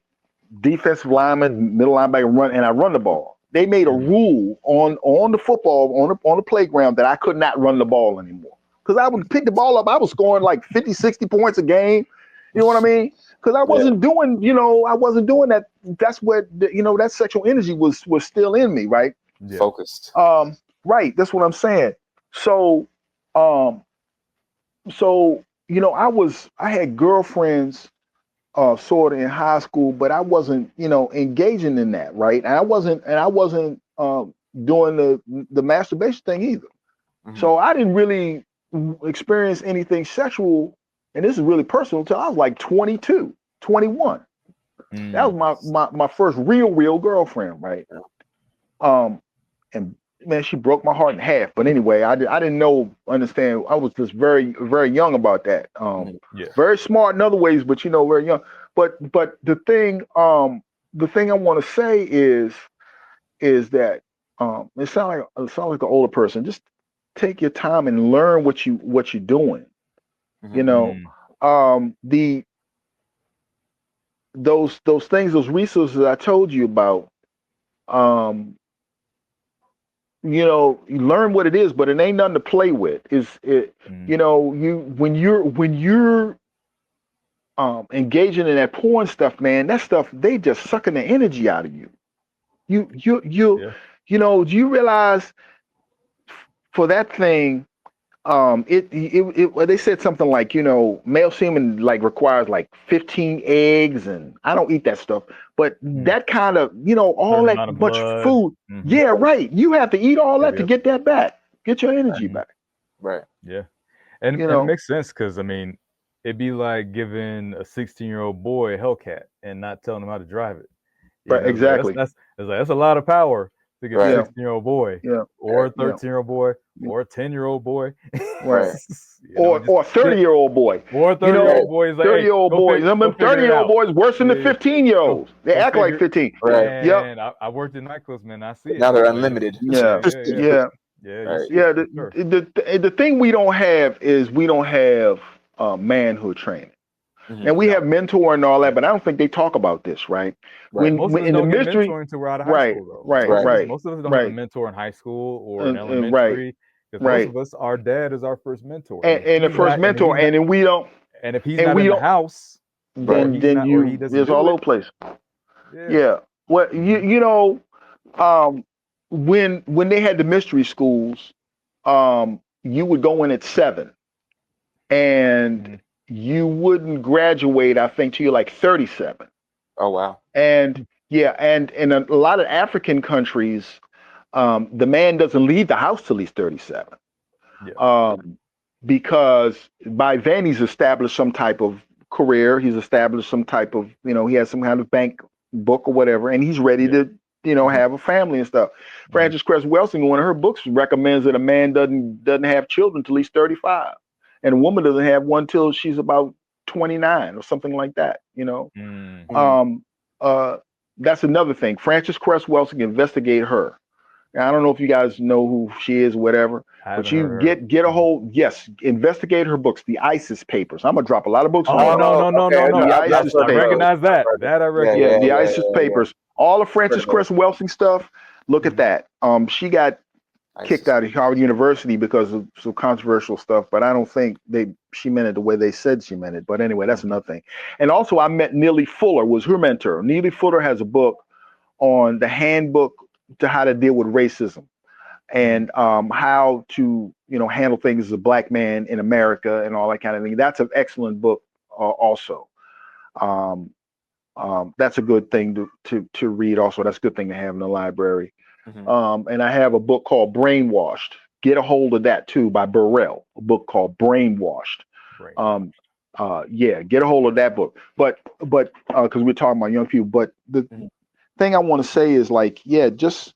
defensive lineman, middle linebacker, and I run the ball. They made a rule on the football on the playground that I could not run the ball anymore, because I would pick the ball up. I was scoring like 50, 60 points a game. You know what I mean? Because I wasn't doing, I wasn't doing that. That's what that sexual energy was still in me, right? Focused. Right. That's what I'm saying. So, I had girlfriends sort of in high school, but I wasn't, engaging in that, right? And I wasn't doing the masturbation thing either. So I didn't really experience anything sexual, and this is really personal, until I was like 22, 21. That was my first real girlfriend, right? And man, she broke my heart in half. But anyway, I didn't understand. I was just very, very young about that. Very smart in other ways, but very young. But the thing I want to say is that it sounds like an older person. Just take your time and learn what you're doing. Those things, those resources I told you about. You learn what it is, but it ain't nothing to play with. When you're engaging in that porn stuff, man, that stuff, they just sucking the energy out of you. Do you realize for that thing, they said something like, male semen like requires like 15 eggs, and I don't eat that stuff, but that kind of, all that much food. Yeah, right. You have to eat all that to get that back, get your energy back. Right. Yeah. And it makes sense, because I mean, it'd be like giving a 16-year-old boy a Hellcat and not telling him how to drive it. Right, exactly. That's a lot of power to give a 16-year-old boy, or a 13-year-old boy, or a 10-year-old boy, right? Or a 30-year-old boy, or a 30-year-old boy. 30-year-old boys. Them 30-year-old boys worse than the 15-year-olds. They act like 15. Right. Yep. I worked in nightclubs, man. I see it. Now they're unlimited. Yeah. The thing we don't have is manhood training. And we have mentor and all that, but I don't think they talk about this, right? Most of us don't get mentoring until we're out of high school, though. Right. Most of us don't have a mentor in high school or in elementary. Because most of us, our dad is our first mentor. And the first mentor, and then we don't. And if he's not in the house, then there's all over the place. Yeah. Well, when they had the mystery schools, you would go in at 7, and you wouldn't graduate, I think, till you're like 37. Oh, wow. And and in a lot of African countries, the man doesn't leave the house till he's 37. Because by then he's established some type of career, he's established some type of, he has some kind of bank book or whatever, and he's ready to, have a family and stuff. Frances Cress Welsing, in one of her books, recommends that a man doesn't have children till he's 35. And a woman doesn't have one till she's about 29 or something like that, That's another thing. Frances Cress Welsing, investigate her. Now, I don't know if you guys know who she is, whatever, but you get a hold. Yes, investigate her books, the ISIS papers. I'm gonna drop a lot of books. No. The ISIS I papers. recognize that. That I recognize. The ISIS papers. All of Frances Cress Welsing stuff. Look at that. She got kicked out of Harvard University because of some controversial stuff, but I don't think she meant it the way they said she meant it. But anyway, that's another thing. And also, I met Neely Fuller, was her mentor. Neely Fuller has a book on the handbook to how to deal with racism and how to handle things as a black man in America and all that kind of thing. That's an excellent book also. That's a good thing to read also. That's a good thing to have in the library. And I have a book called Brainwashed. Get a hold of that too, by Burrell, a book called Brainwashed. Yeah, get a hold of that book. But because we're talking about young people, but the thing I want to say is like, yeah, just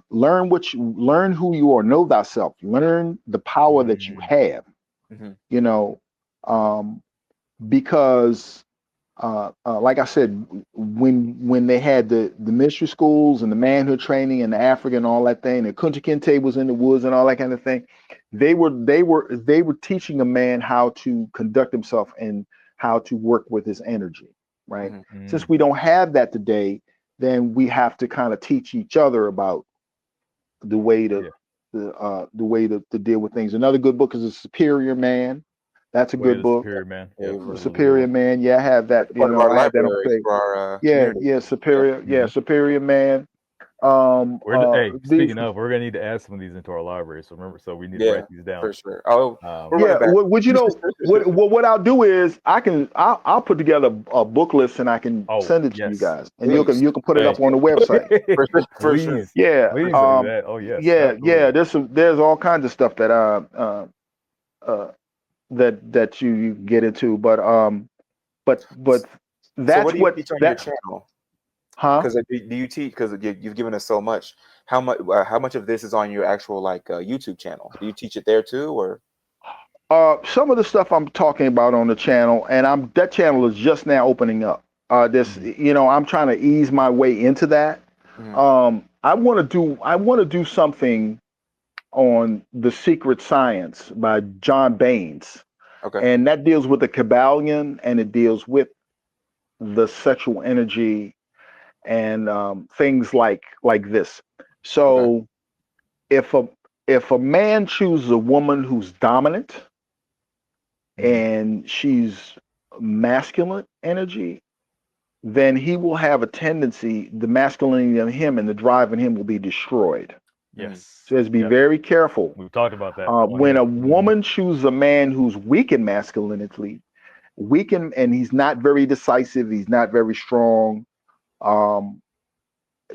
learn who you are, know thyself, learn the power that you have, you know, because like I said, when they had the mystery schools and the manhood training and the African and all that thing, the Kunta Kinte was in the woods and all that kind of thing, they were teaching a man how to conduct himself and how to work with his energy, right? Since we don't have that today, then we have to kind of teach each other about the way to to deal with things. Another good book is The Superior Man. That's a good book. Superior Man. Yep. Superior Man. Yeah, I have that. You Part of know, our I have that on library page. for our Yeah, community. Superior. Yeah, Superior Man. Hey, These, speaking of, we're gonna need to add some of these into our library. So remember, we need to write these down. For sure. Oh, yeah. Would you know what I'll do is I'll put together a book list and I can send it to you guys, and you can put it up on the website. For sure. Yeah. Please do that. Oh yes. Yeah. Absolutely. Yeah. There's all kinds of stuff that that you get into, but that's so what do you teach on your channel? Huh? Because do you teach? Because you've given us so much. How much of this is on your actual YouTube channel? Do you teach it there too, or? Some of the stuff I'm talking about on the channel, and that channel is just now opening up. I'm trying to ease my way into that. I want to do something on The Secret Science by John Baines. Okay. And that deals with the Kabbalion, and it deals with the sexual energy and things like this. So if a man chooses a woman who's dominant and she's masculine energy, then he will have a tendency, the masculinity of him and the drive in him will be destroyed. Yes. So let's be very careful. We've talked about that. When a woman chooses a man who's weak in masculinity, and he's not very decisive, he's not very strong,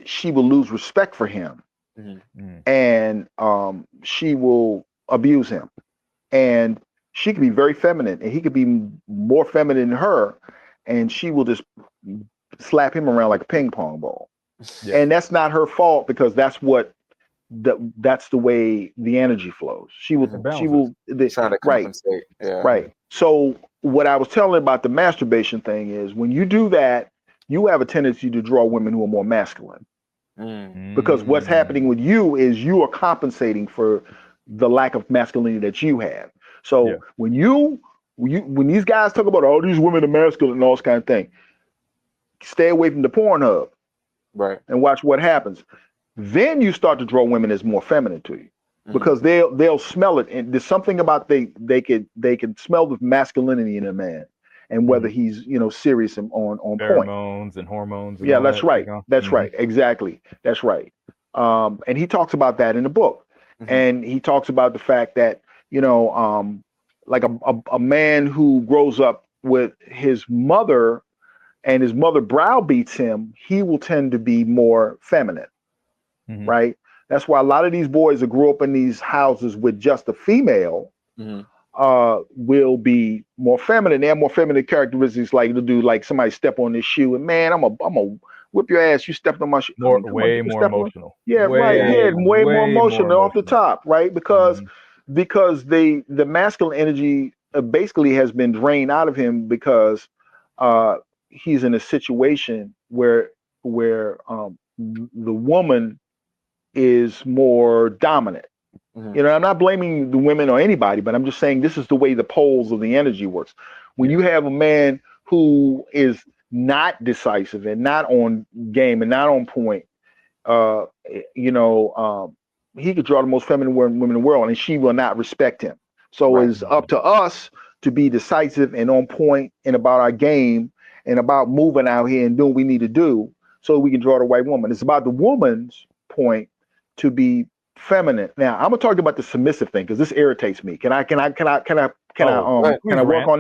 she will lose respect for him, and she will abuse him, and she can be very feminine, and he could be more feminine than her, and she will just slap him around like a ping pong ball. And that's not her fault, because that's the way the energy flows. She will trying to compensate. Right. So what I was telling about the masturbation thing is, when you do that, you have a tendency to draw women who are more masculine. Because what's happening with you is you are compensating for the lack of masculinity that you have. So when these guys talk about all these women are masculine and all this kind of thing, stay away from the Pornhub, right, and watch what happens. Then you start to draw women as more feminine to you, because they'll smell it, and there's something about they can smell the masculinity in a man, and whether he's serious and on point. Pheromones and hormones. And yeah, that's right. That's right. Exactly. That's right. And he talks about that in the book, and he talks about the fact that like a man who grows up with his mother, and his mother browbeats him, he will tend to be more feminine. Right. That's why a lot of these boys that grew up in these houses with just a female will be more feminine. They have more feminine characteristics, like to do like somebody step on this shoe and, man, I'm a whip your ass. You stepped on my shoe. Way more emotional. Yeah, right. Yeah, way more emotional off the top, right? Because the masculine energy basically has been drained out of him, because he's in a situation where the woman is more dominant. I'm not blaming the women or anybody, but I'm just saying this is the way the poles of the energy works. When you have a man who is not decisive and not on game and not on point, he could draw the most feminine women in the world, and she will not respect him. So it's up to us to be decisive and on point and about our game and about moving out here and doing what we need to do so we can draw the right woman. It's about the woman's point to be feminine. Now I'm gonna talk about the submissive thing, because this irritates me. Can I work on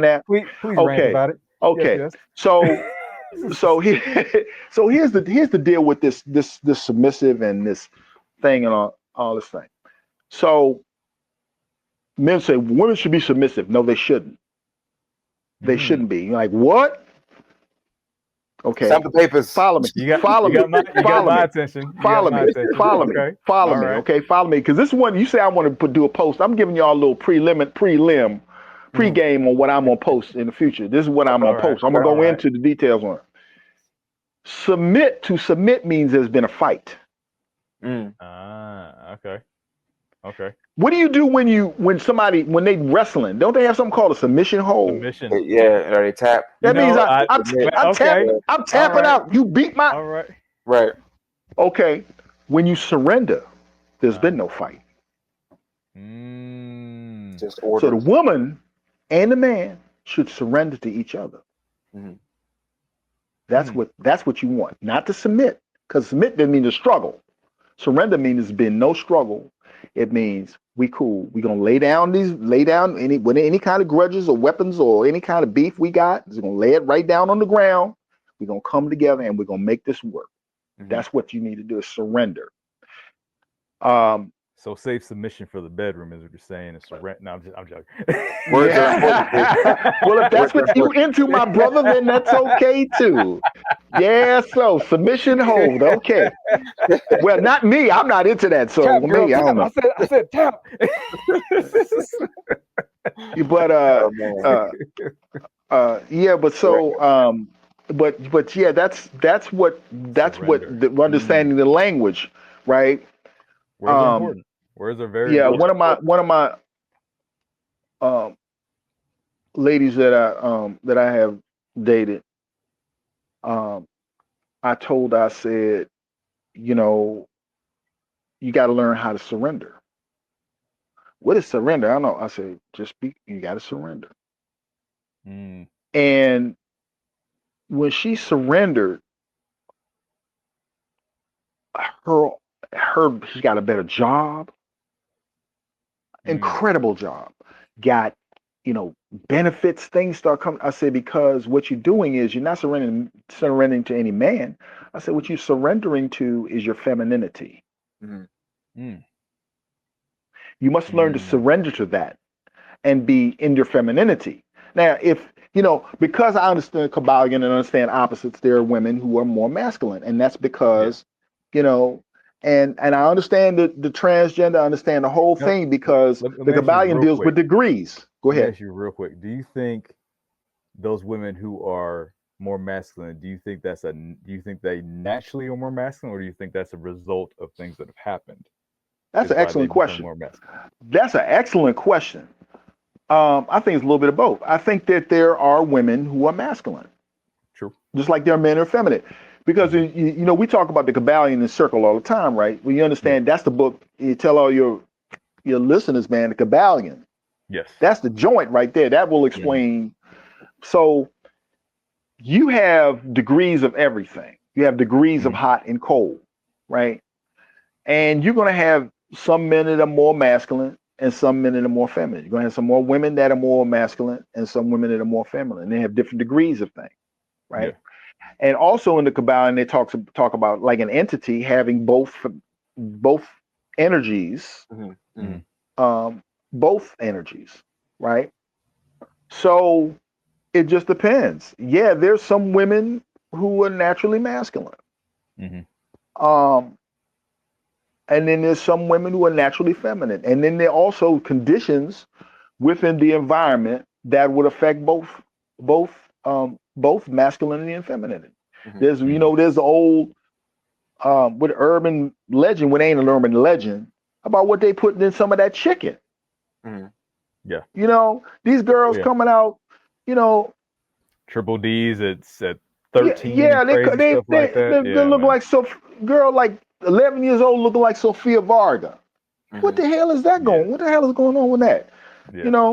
that? Please rant about it. Okay. Yes. So here's the deal with this submissive and this thing and all this thing. So men say women should be submissive. No, they shouldn't. They shouldn't be. You're like, what? Okay. Stop the papers. Follow me. You Follow me. got my attention. Follow me. Follow me. Okay. Follow All me. right. Okay. Follow me. Because this one, you say I want to do a post. I'm giving y'all a little pregame on what I'm gonna post in the future. This is what I'm gonna post. I'm gonna go into the details on it. To submit means there's been a fight. Okay. Okay. What do you do when they wrestling? Don't they have something called a submission hold? Submission. Yeah, or they tap. That means I'm tapping out. You beat my. All right. Right. Okay. When you surrender, there's been no fight. Just order. So the woman and the man should surrender to each other. That's what you want, not to submit, because submit doesn't mean to struggle. Surrender means there's been no struggle. It means we cool. We're gonna lay down any kind of grudges or weapons or any kind of beef we got. We're gonna lay it right down on the ground. We're gonna come together and we're gonna make this work. That's what you need to do, is surrender. So save submission for the bedroom is what you're saying. Is surrender. No, I'm joking. Words are important. Well, if that's what you into, my brother, then that's okay too. Yeah, so submission hold, okay. Well, not me. I'm not into that. So tap, me, I don't know. I said tap. But yeah, but so but yeah, that's what the understanding the language, right? Words are important. Words are very important. One of my ladies that I have dated, I said, you know, you got to learn how to surrender. What is surrender? I don't know. I said, you got to surrender. And when she surrendered, she got a better job, incredible job, got, benefits, things start coming. I said, because what you're doing is you're not surrendering to any man. I said, what you're surrendering to is your femininity. You must learn to surrender to that and be in your femininity. Now, because I understand Kabbalion and understand opposites, there are women who are more masculine, and that's because, and I understand the transgender, I understand the whole thing, because the Kabbalion deals with degrees. Go ahead. Let me ask you real quick. Do you think those women who are more masculine, do you think they naturally are more masculine, or do you think that's a result of things that have happened? That's an excellent question. That's an excellent question. I think it's a little bit of both. I think that there are women who are masculine. True. Just like there are men who are feminine. Because, we talk about the Kabbalion in circle all the time, right? Well, you understand that's the book. You tell all your listeners, man, the Kabbalion. Yes. That's the joint right there. That will explain. So you have degrees of everything. You have degrees of hot and cold, right? And you're going to have some men that are more masculine and some men that are more feminine. You're going to have some more women that are more masculine and some women that are more feminine. They have different degrees of things, right? Yeah. And also in the Kabbalion, they talk about like an entity having both energies, both energies, right? So it just depends. Yeah, there's some women who are naturally masculine. And then there's some women who are naturally feminine. And then there are also conditions within the environment that would affect both masculinity and femininity. There's there's the old with urban legend, when it ain't an urban legend, about what they put in some of that chicken. Yeah. These girls coming out, triple D's at 13. Yeah, they look man. like girl like 11 years old looking like Sofia Varga. What the hell is that going? What the hell is going on with that? Yeah.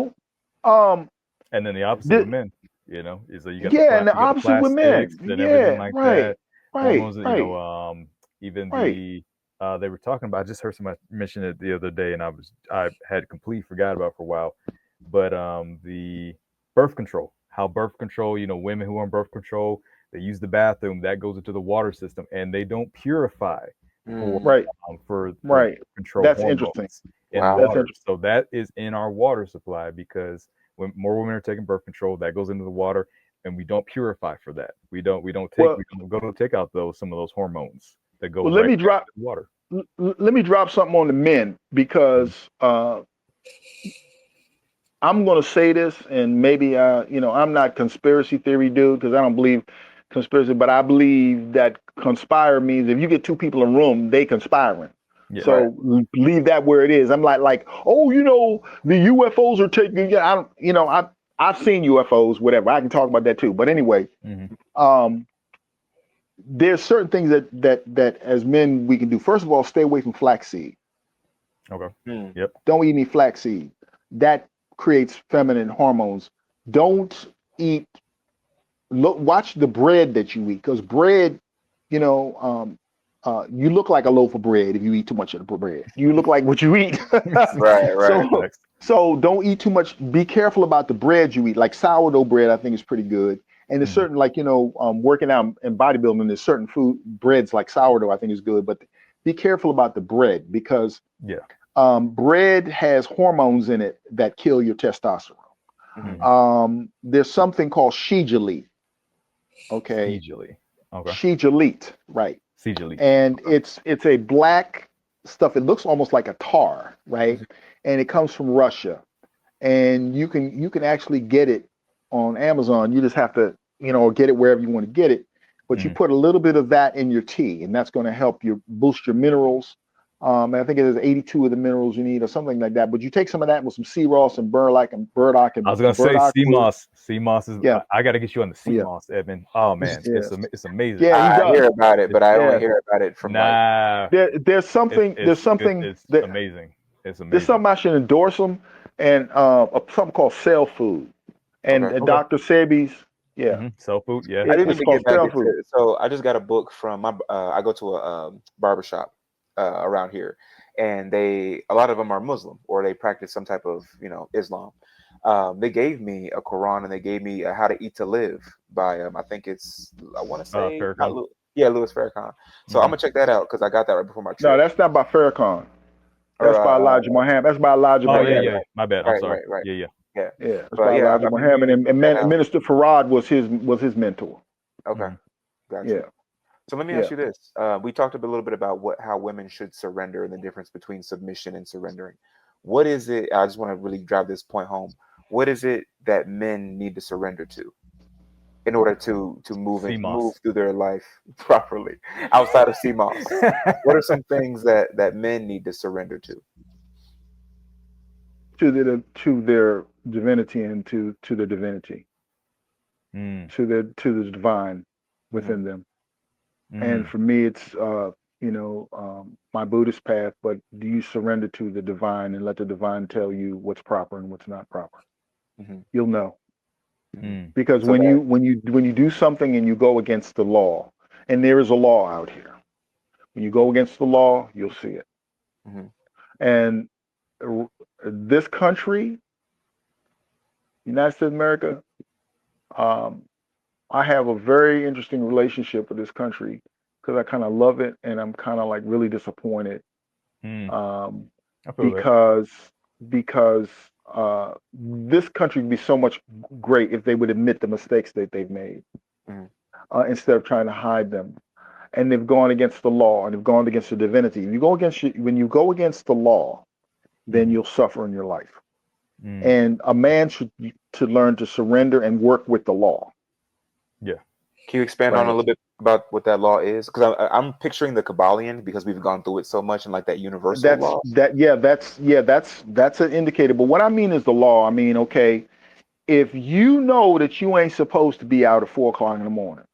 And then the opposite with men, is that you got and the opposite with men, and everything like that. Right. Even they were talking about. I just heard somebody mention it the other day, and I had completely forgot about it for a while. But the birth control, how birth control, women who are on birth control, they use the bathroom that goes into the water system, and they don't purify for control. That's hormones interesting. Wow. That's interesting. So that is in our water supply, because when more women are taking birth control, that goes into the water, and we don't purify for that. We don't take out some of those hormones that go let me drop into the water. Let me drop something on the men, because I'm going to say this, and maybe I'm not conspiracy theory dude, because I don't believe conspiracy, but I believe that conspire means if you get two people in a room, they conspiring. Yeah. So leave that where it is. I'm like, oh, the UFOs are taking. Yeah, I've seen UFOs, whatever. I can talk about that too. But anyway, there's certain things that as men we can do. First of all, stay away from flaxseed. Okay. Yep. Don't eat any flaxseed. That creates feminine hormones. Don't eat. Watch the bread that you eat, because bread, you look like a loaf of bread if you eat too much of the bread. You look like what you eat. Right. So don't eat too much. Be careful about the bread you eat. Like sourdough bread, I think is pretty good. And there's certain, like, working out and bodybuilding, there's certain food breads like sourdough I think is good. But be careful about the bread, because bread has hormones in it that kill your testosterone. There's something called shijali. Okay. Shijali, right. Shijali. And it's a black stuff. It looks almost like a tar, right? And it comes from Russia. And you can actually get it on Amazon. You just have to, or get it wherever you want to get it. But you put a little bit of that in your tea, and that's going to help you boost your minerals. And I think it is 82 of the minerals you need, or something like that. But you take some of that with some sea moss and burdock and I was gonna say sea moss. Sea moss is. Yeah. I got to get you on the sea moss, Edmund. Oh man, it's amazing. Yeah, I hear about it, but I only hear about it from there's something. It's amazing. It's amazing. There's something I should endorse them, and something called Cell Food, and Dr. Sebi's. Yeah, Cell Food. Yeah, I didn't even get back into it. So I just got a book from my. I go to a barbershop around here, and a lot of them are Muslim, or they practice some type of Islam. They gave me a Quran, and they gave me How to Eat to Live by I think it's, I want to say Louis Farrakhan. So I'm gonna check that out, because I got that right before my trip. No, that's not by Farrakhan. That's by Elijah Muhammad. That's by Elijah Muhammad. Yeah. My bad. I'm sorry. Right. Yeah. That's by Elijah Muhammad, and Minister Farad was his mentor. Okay, gotcha. Yeah. So let me ask you this: we talked a little bit about how women should surrender and the difference between submission and surrendering. What is it? I just want to really drive this point home. What is it that men need to surrender to in order to move through their life properly outside of CMOS? What are some things that men need to surrender to? To their divinity, and to their divinity, to the divine within them. And for me, it's my Buddhist path. But do you surrender to the divine and let the divine tell you what's proper and what's not proper? You'll know. Because when you do something and you go against the law, and there is a law out here, when you go against the law, you'll see it. And this country, United States of America, I have a very interesting relationship with this country, because I kind of love it, and I'm kind of like really disappointed because this country would be so much great if they would admit the mistakes that they've made instead of trying to hide them. And they've gone against the law, and they've gone against the divinity. When you go against the law, then you'll suffer in your life. And a man should learn to surrender and work with the law. Yeah. Can you expand on a little bit about what that law is? Because I'm picturing the Kabbalion, because we've gone through it so much, and like that universal law. That's an indicator. But what I mean is the law. I mean, okay, if you know that you ain't supposed to be out at 4 o'clock in the morning,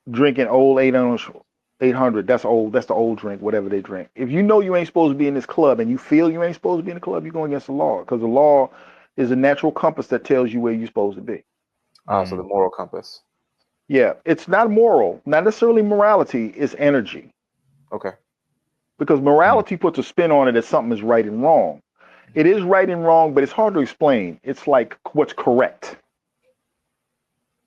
drinking old 800, that's old. That's the old drink, whatever they drink. If you know you ain't supposed to be in this club, and you feel you ain't supposed to be in the club, you're going against the law, because the law is a natural compass that tells you where you're supposed to be. So the moral compass. Yeah, it's not moral, not necessarily morality. It's energy. Okay. Because morality puts a spin on it as something is right and wrong. It is right and wrong, but it's hard to explain. It's like what's correct.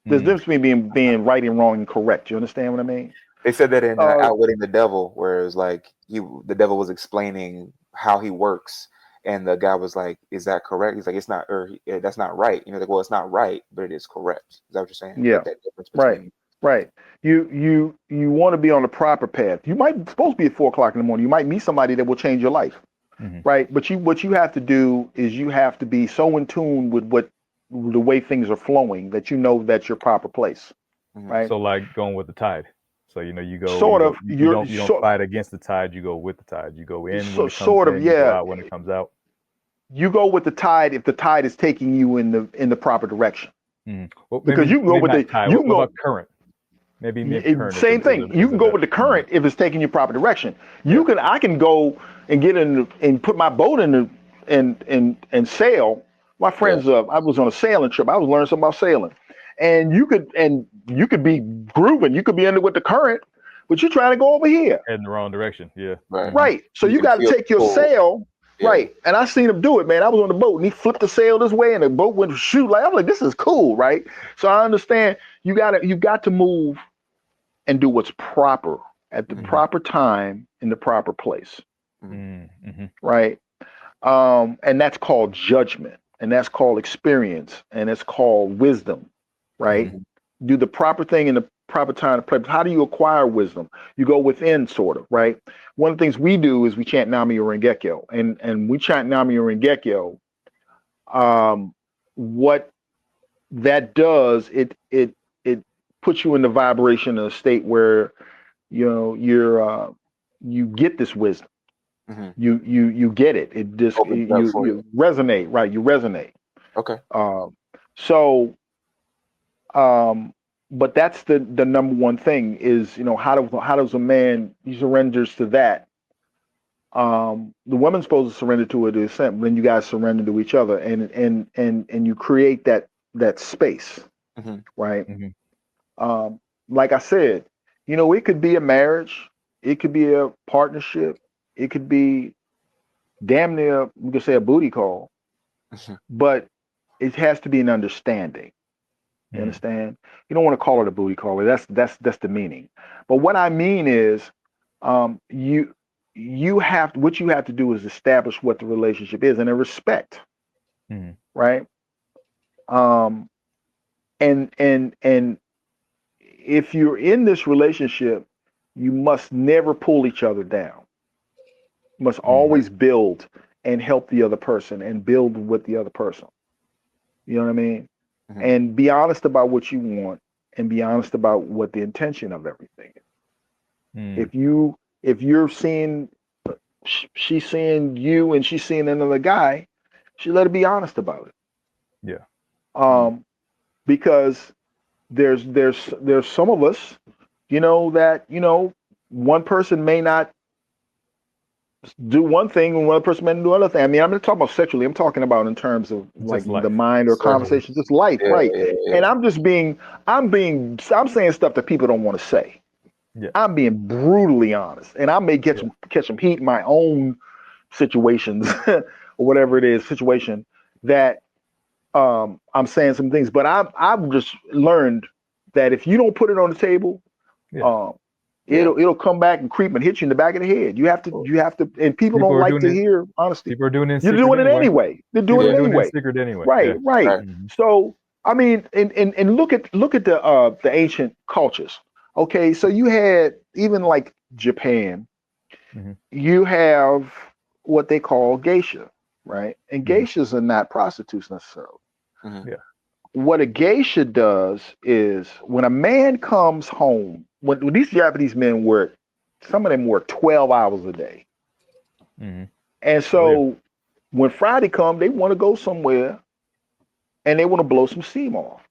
There's a difference between being right and wrong and correct. You understand what I mean? They said that in Outwitting the Devil, where it was like the devil was explaining how he works. And the guy was like, "Is that correct?" He's like, "It's not, or that's not right." You know, like, "Well, it's not right, but it is correct." Is that what you're saying? Yeah. Like that difference between. Right. You want to be on the proper path. You might supposed to be at 4 o'clock in the morning. You might meet somebody that will change your life. Right. But what you have to do is you have to be so in tune with the way things are flowing that you know that's your proper place. Right. So like going with the tide. So you go sort of. you don't fight against the tide, you go with the tide. You go in when it comes sort of, in, you go out when it comes out. You go with the tide if the tide is taking you in the proper direction. Well, because you can go with the tide. You can go current. Maybe current. Same thing. You can go with the current if it's taking you proper direction. I can go and get in and put my boat in the and sail. My friends, I was on a sailing trip. I was learning something about sailing, and you could be grooving. You could be in it with the current, but you're trying to go over here. In the wrong direction. Yeah. Right. So you got to take your sail. Yeah. Right. And I seen him do it, man. I was on the boat and he flipped the sail this way and the boat went to shoot. I'm like, this is cool, right? So I understand you got to move and do what's proper at the proper time in the proper place. Right. And that's called judgment, and that's called experience, and it's called wisdom, right? Do the proper thing in the proper time and place. How do you acquire wisdom? You go within, sort of, right? One of the things we do is we chant Nam-myoho Renge-kyo, and we chant Nam-myoho Renge-kyo. What that does, it puts you in the vibration of a state where you get this wisdom. You get it. It just you resonate, right? You resonate. Okay. But that's the number one thing is, how does a man, he surrenders to that. The woman's supposed to surrender to it, then you guys surrender to each other, and you create that space, right? Like I said, it could be a marriage, it could be a partnership, it could be damn near, we could say, a booty call, but it has to be an understanding. You understand? You don't want to call it a booty call. That's the meaning. But what I mean is, what you have to do is establish what the relationship is, and a respect, right? And if you're in this relationship, you must never pull each other down. You must always build and help the other person and build with the other person. You know what I mean? And be honest about what you want, and be honest about what the intention of everything is. If you're seeing, she's seeing you and she's seeing another guy, she let her be honest about it. Yeah. Because there's some of us, that one person may not do one thing and one person may do another thing. I mean, I'm not talking about sexually. I'm talking about in terms of like the mind or conversation, just life, right? And I'm saying stuff that people don't want to say. Yeah. I'm being brutally honest, and I may catch some heat in my own situations or whatever it is, situation that I'm saying some things. But I've just learned that if you don't put it on the table, it'll come back and creep and hit you in the back of the head. You have to, and people don't like to hear honesty. People are doing it. You're doing it anyway. They're doing it anyway. Secret anyway. Right, right. So I mean, and look at the ancient cultures. Okay, so you had even like Japan. You have what they call geisha, right? And geishas are not prostitutes necessarily. What a geisha does is when a man comes home, when these Japanese men work, some of them work 12 hours a day. And so when Friday comes, they want to go somewhere and they want to blow some steam off.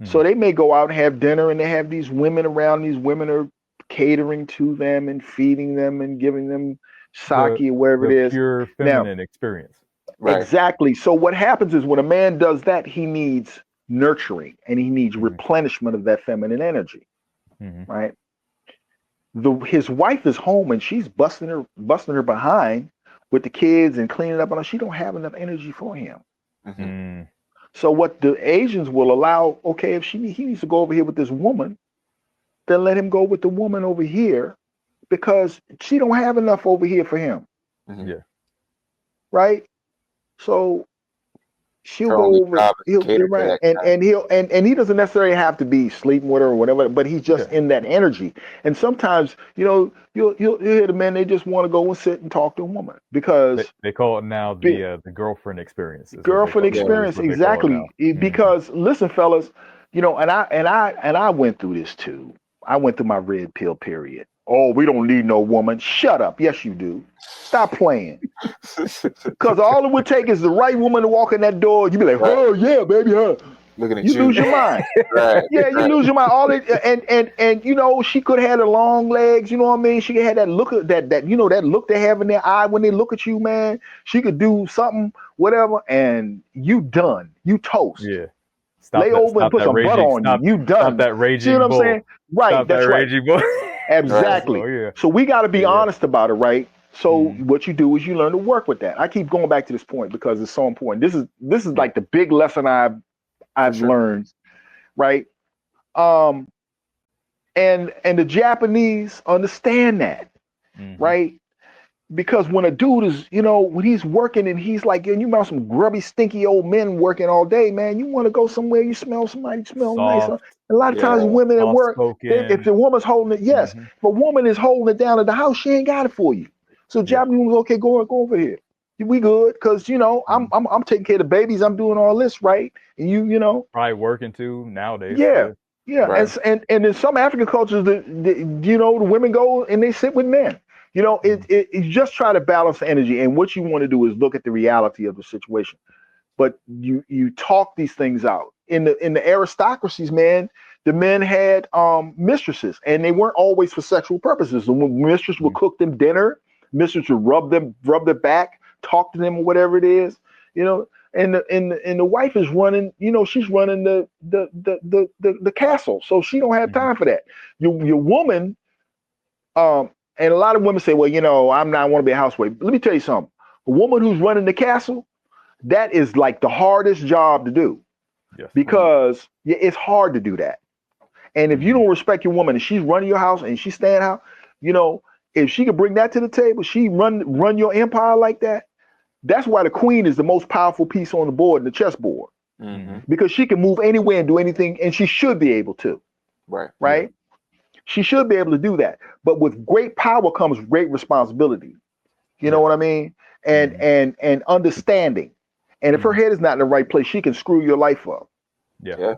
So they may go out and have dinner, and they have these women around. These women are catering to them and feeding them and giving them sake or whatever it is. Pure feminine experience. Right. Exactly. So what happens is when a man does that, he needs nurturing and he needs replenishment of that feminine energy. Right. His wife is home and she's busting her behind with the kids and cleaning up, and she don't have enough energy for him. So what the Asians will allow, okay, if he needs to go over here with this woman, then let him go with the woman over here because she don't have enough over here for him. right? So she'll Her go only over, job is to he'll cater get to right, that guy. and he doesn't necessarily have to be sleeping with her or whatever, but he's just in that energy. And sometimes, you'll hear the men, they just want to go and sit and talk to a woman because They call it now the girlfriend experience. Girlfriend experience, exactly. Because listen, fellas, and I went through this too. I went through my red pill period. Oh, we don't need no woman. Shut up. Yes, you do. Stop playing. Because all it would take is the right woman to walk in that door. You be like, oh yeah, baby, huh? Looking at You lose your mind. Right. Yeah, you lose your mind. All it and she could have had the long legs. You know what I mean? She could have that look of that that look they have in their eye when they look at you, man. She could do something, whatever, and you done. You toast. Yeah. Lay over and put some butter on you. You done. Stop that raging See what I'm bull. saying? Right. Stop That's that right. raging bull. Exactly. So, yeah. So we got to be honest about it, right? So Mhm. what you do is you learn to work with that. I keep going back to this point because it's so important. This is like the big lesson I've learned, right? And the Japanese understand that, right? Because when a dude is, when he's working and he's like, and you about some grubby, stinky old men working all day, man, you want to go somewhere, you smell somebody, smell nice. A lot of times women at work, if the woman's holding it, yes, if a woman is holding it down at the house, she ain't got it for you. So Japanese, okay, go over here. We good, because I'm taking care of the babies, I'm doing all this, right? And you probably working too nowadays. Yeah. Right. And in some African cultures, the women go and they sit with men. It just try to balance the energy. And what you want to do is look at the reality of the situation. But you talk these things out. In the aristocracies, man, the men had mistresses, and they weren't always for sexual purposes. The mistress would cook them dinner, mistress would rub their back, talk to them or whatever it is, and the wife is running, she's running the castle, so she don't have time for that. Your woman, and a lot of women say, well, I want to be a housewife. Let me tell you something. A woman who's running the castle, that is like the hardest job to do. Yes. Because it's hard to do that. And if you don't respect your woman and she's running your house and she's staying out, if she could bring that to the table, she run your empire like that. That's why the queen is the most powerful piece on the board, in the chessboard. Because she can move anywhere and do anything, and she should be able to. Right. Right? She should be able to do that. But with great power comes great responsibility. You know what I mean? And understanding. And if her head is not in the right place, she can screw your life up. Yeah.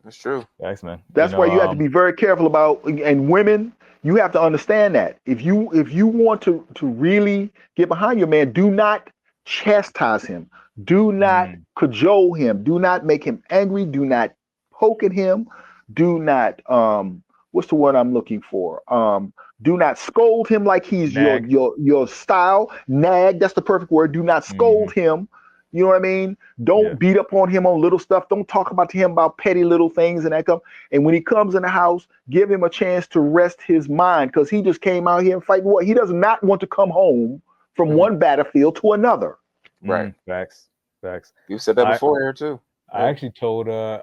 That's true. Thanks, man. That's why you have to be very careful about, and women, you have to understand that. If you want to really get behind your man, do not chastise him. Do not cajole him. Do not make him angry. Do not poke at him. Do not what's the word I'm looking for? Do not scold him like he's your style. Nag, that's the perfect word. Do not scold him. You know what I mean? Don't beat up on him on little stuff. Don't talk about to him about petty little things and that stuff. And when he comes in the house, give him a chance to rest his mind, because he just came out here and fight war. He does not want to come home from one battlefield to another. Right. Facts. You said that before here too. I actually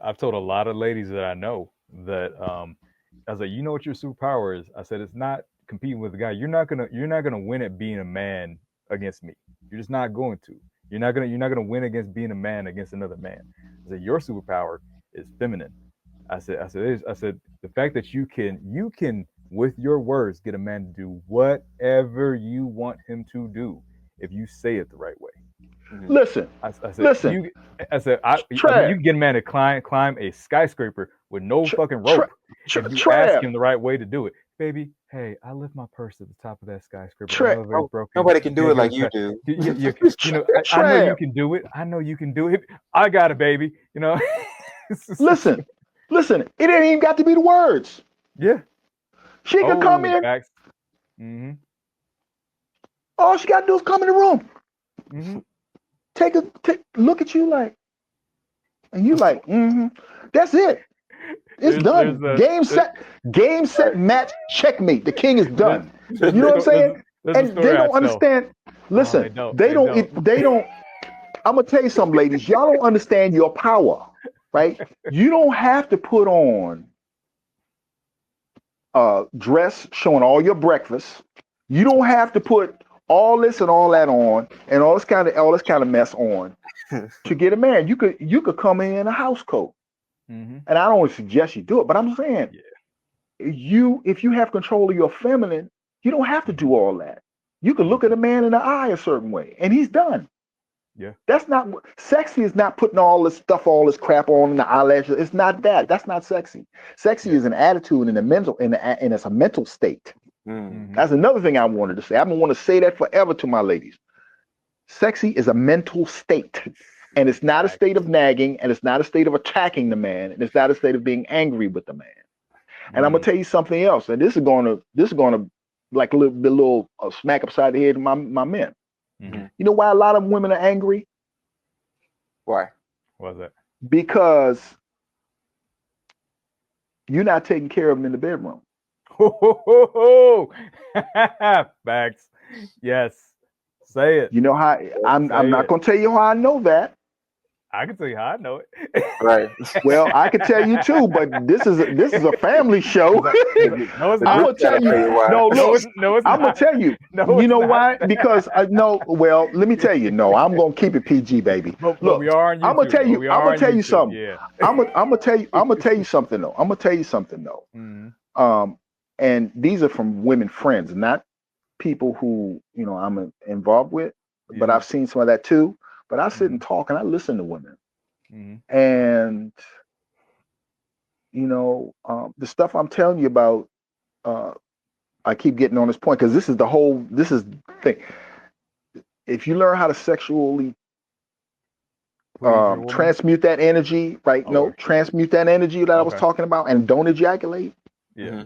I've told a lot of ladies that I know that I was like, you know what your superpower is? I said, it's not competing with a guy. You're not gonna win at being a man against me. You're just not going to. You're not gonna win against being a man against another man. I said, your superpower is feminine. I said the fact that you can with your words get a man to do whatever you want him to do if you say it the right way. Listen, I said, listen. you can get a man to climb a skyscraper with no fucking rope if you ask him the right way to do it. Baby, hey, I left my purse at the top of that skyscraper. Nobody can do it like you do. I know you can do it. I know you can do it. I got it, baby. Listen, it ain't even got to be the words. Yeah. She could come in. Facts. All she got to do is come in the room. Look at you like, and you like, that's it. It's done. Game set, match, checkmate. The king is done. You know what I'm saying? And they don't understand. Listen, they don't. I'm gonna tell you something, ladies. Y'all don't understand your power, right? You don't have to put on a dress showing all your breakfast. You don't have to put all this and all that on, and all this kind of mess on to get a man. You could come in a house coat, and I don't suggest you do it, but I'm saying, if you have control of your feminine, you don't have to do all that. You can look at a man in the eye a certain way, and he's done. Yeah, that's not sexy. Is not putting all this stuff, all this crap on in the eyelashes. It's not that. That's not sexy. Sexy is an attitude and a mental, and it's a mental state. That's another thing I wanted to say. I've been wanting to say that forever to my ladies. Sexy is a mental state, and it's not a state of nagging, and it's not a state of attacking the man, and it's not a state of being angry with the man. And I'm gonna tell you something else, and this is gonna like a little smack upside the head of my men. You know why a lot of women are angry? Why? Why is that? Because you're not taking care of them in the bedroom. Facts. Yes. Say it. You know how I'm not gonna tell you how I know that. I can tell you how I know it. Right. Well, I can tell you too, but this is a family show. No, it's not. I'm gonna tell you. No, look, I'm gonna tell you. No, you know not. why? Because no. Well, let me tell you. No, I'm gonna keep it PG, baby. But look, we are on YouTube. I'm gonna tell you. I'm gonna tell you something. Yeah. I'm gonna tell you. I'm gonna tell you something though. I'm gonna tell you something though. And these are from women friends, not people who I'm involved with. But I've seen some of that too. But I sit and talk and I listen to women. And the stuff I'm telling you about, I keep getting on this point because this is the thing. If you learn how to sexually transmute that energy, right? Okay. No, transmute that energy that I was talking about, and don't ejaculate. Yeah.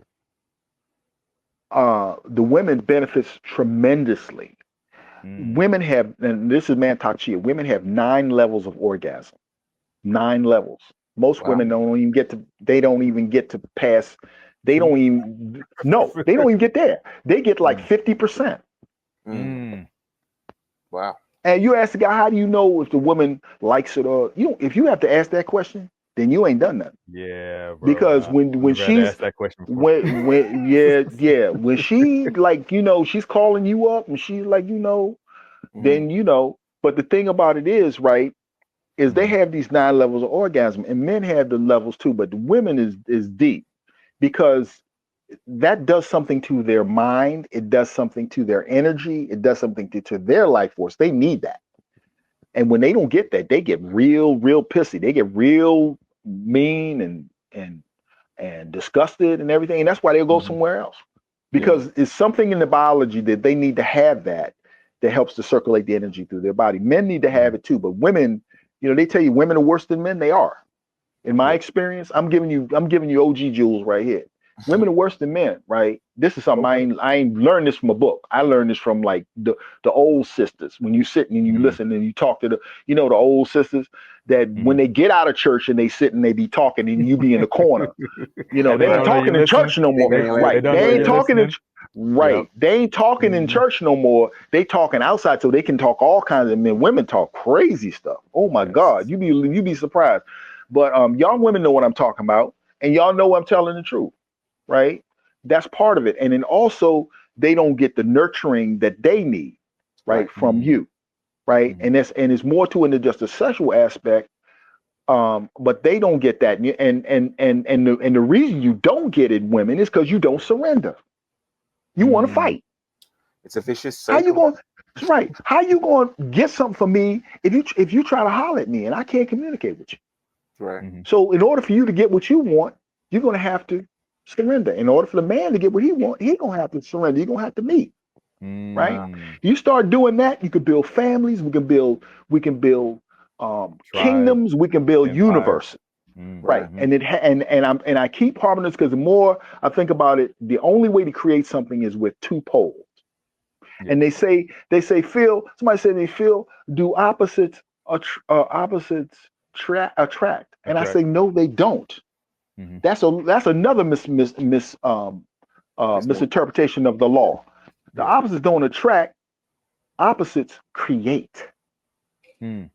The women benefits tremendously. Women have, and this is man talk chia, women have 9 levels of orgasm. 9 levels. Most women don't even get to pass. They don't even get there. They get like 50%. Wow. And you ask the guy, how do you know if the woman likes it or if you have to ask that question, then you ain't done nothing. Yeah, bro. Because when she's asked that question when she like she's calling you up and she's like then but the thing about it is right is they have these 9 levels of orgasm and men have the levels too, but the women is deep because that does something to their mind, it does something to their energy, it does something to their life force. They need that. And when they don't get that, they get real pissy. They get real mean and disgusted and everything. And that's why they'll go somewhere else. Because it's something in the biology that they need to have that helps to circulate the energy through their body. Men need to have it too, but women, they tell you women are worse than men. They are. In my experience, I'm giving you OG jewels right here. Women are worse than men, right? This is something I ain't learned this from a book. I learned this from like the old sisters. When you sit and you listen and you talk to the old sisters that when they get out of church and they sit and they be talking and you be in the corner, they ain't talking in church no more. Right. They ain't talking They ain't talking in church no more. They talking outside so they can talk all kinds of men. Women talk crazy stuff. Oh my God. You be surprised. But y'all women know what I'm talking about and y'all know I'm telling the truth. Right? That's part of it. And then also they don't get the nurturing that they need, right? From you. Right. And it's more to it than just a sexual aspect. But they don't get that. And the reason you don't get it, women, is because you don't surrender. You want to fight. It's a vicious cycle. How you going to get something from me if you try to holler at me and I can't communicate with you? Right. So in order for you to get what you want, you're going to have to surrender. In order for the man to get what he wants, he's going to have to surrender. You're going to have to meet. Right? You start doing that, you can build families, we can build kingdoms, we can build universes. Right. And I keep harping this because the more I think about it, the only way to create something is with 2 poles. And they say, Phil, somebody said, Phil, do opposites attract? And I say, no, they don't. That's another misinterpretation of the law. The opposites don't attract, opposites create. Things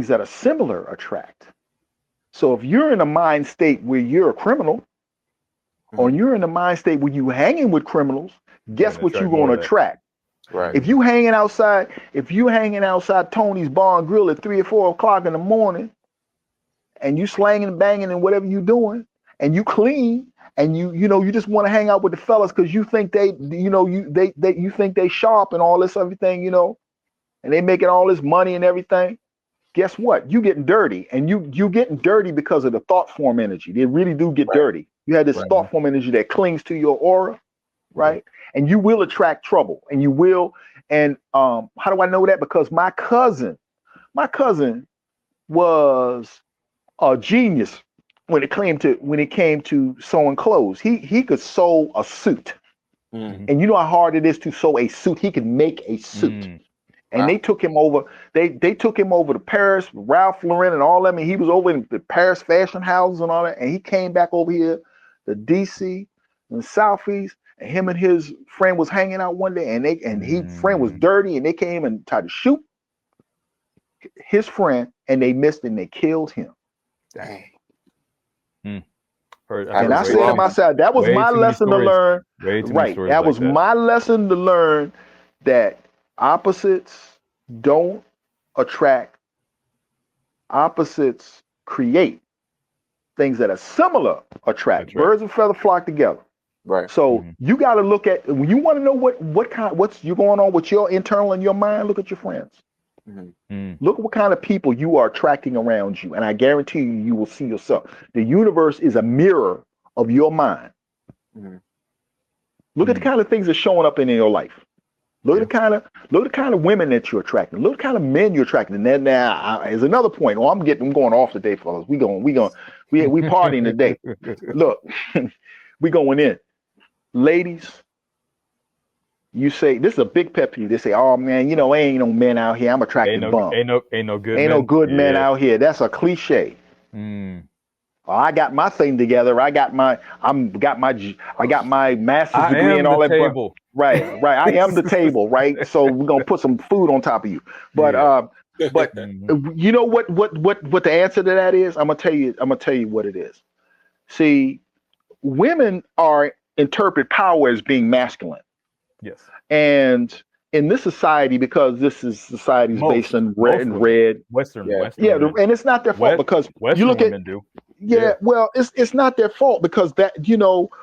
that are similar attract. So if you're in a mind state where you're a criminal, or you're in the mind state where you hanging with criminals, guess what you're going to attract? Right. If you hanging outside Tony's Bar and Grill at 3 or 4 o'clock in the morning, and you slanging and banging and whatever you doing, and you clean, and you just want to hang out with the fellas because you think you think they sharp and all this everything, and they making all this money and everything. Guess what? You getting dirty, and you getting dirty because of the thought form energy. They really do get dirty. You have this thought form energy that clings to your aura, right? And you will attract trouble, and you will. And how do I know that? Because my cousin was a genius when it came to sewing clothes. He could sew a suit, and you know how hard it is to sew a suit. He could make a suit. And they took him over. They took him over to Paris, Ralph Lauren, and all that. I mean, he was over in the Paris fashion houses and all that. And he came back over here to DC and Southeast. And him and his friend was hanging out one day, and his friend was dirty, and they came and tried to shoot his friend, and they missed, and they killed him. Dang. And I said to myself, that was my lesson to learn. Right, that was my lesson to learn that opposites don't attract, opposites create. Things that are similar attract. Birds of feather flock together. Right. So you got to look at, when you want to know what's you going on with your internal in your mind, look at your friends. Look at what kind of people you are attracting around you, and I guarantee you will see yourself. The universe is a mirror of your mind. Look at the kind of things that's showing up in your life. Look at the kind of women that you're attracting. Look at the kind of men you're attracting. And then now is another point. I'm going off today, fellas. We partying today. Look, we going in. Ladies, you say, this is a big pet peeve. They say, "Oh man, ain't no men out here. I'm attracting bum. Ain't no good men out here." That's a cliche. Well, I got my thing together. I got my master's degree and all that. Table. Right. I am the table, right? So we're gonna put some food on top of you. But you know what the answer to that is? I'm gonna tell you what it is. See, women interpret power as being masculine. Yes. And in this society, because this is society's based on red. Western. Yeah, and it's not their fault because Western you look women at. Do. Yeah, well, it's not their fault because that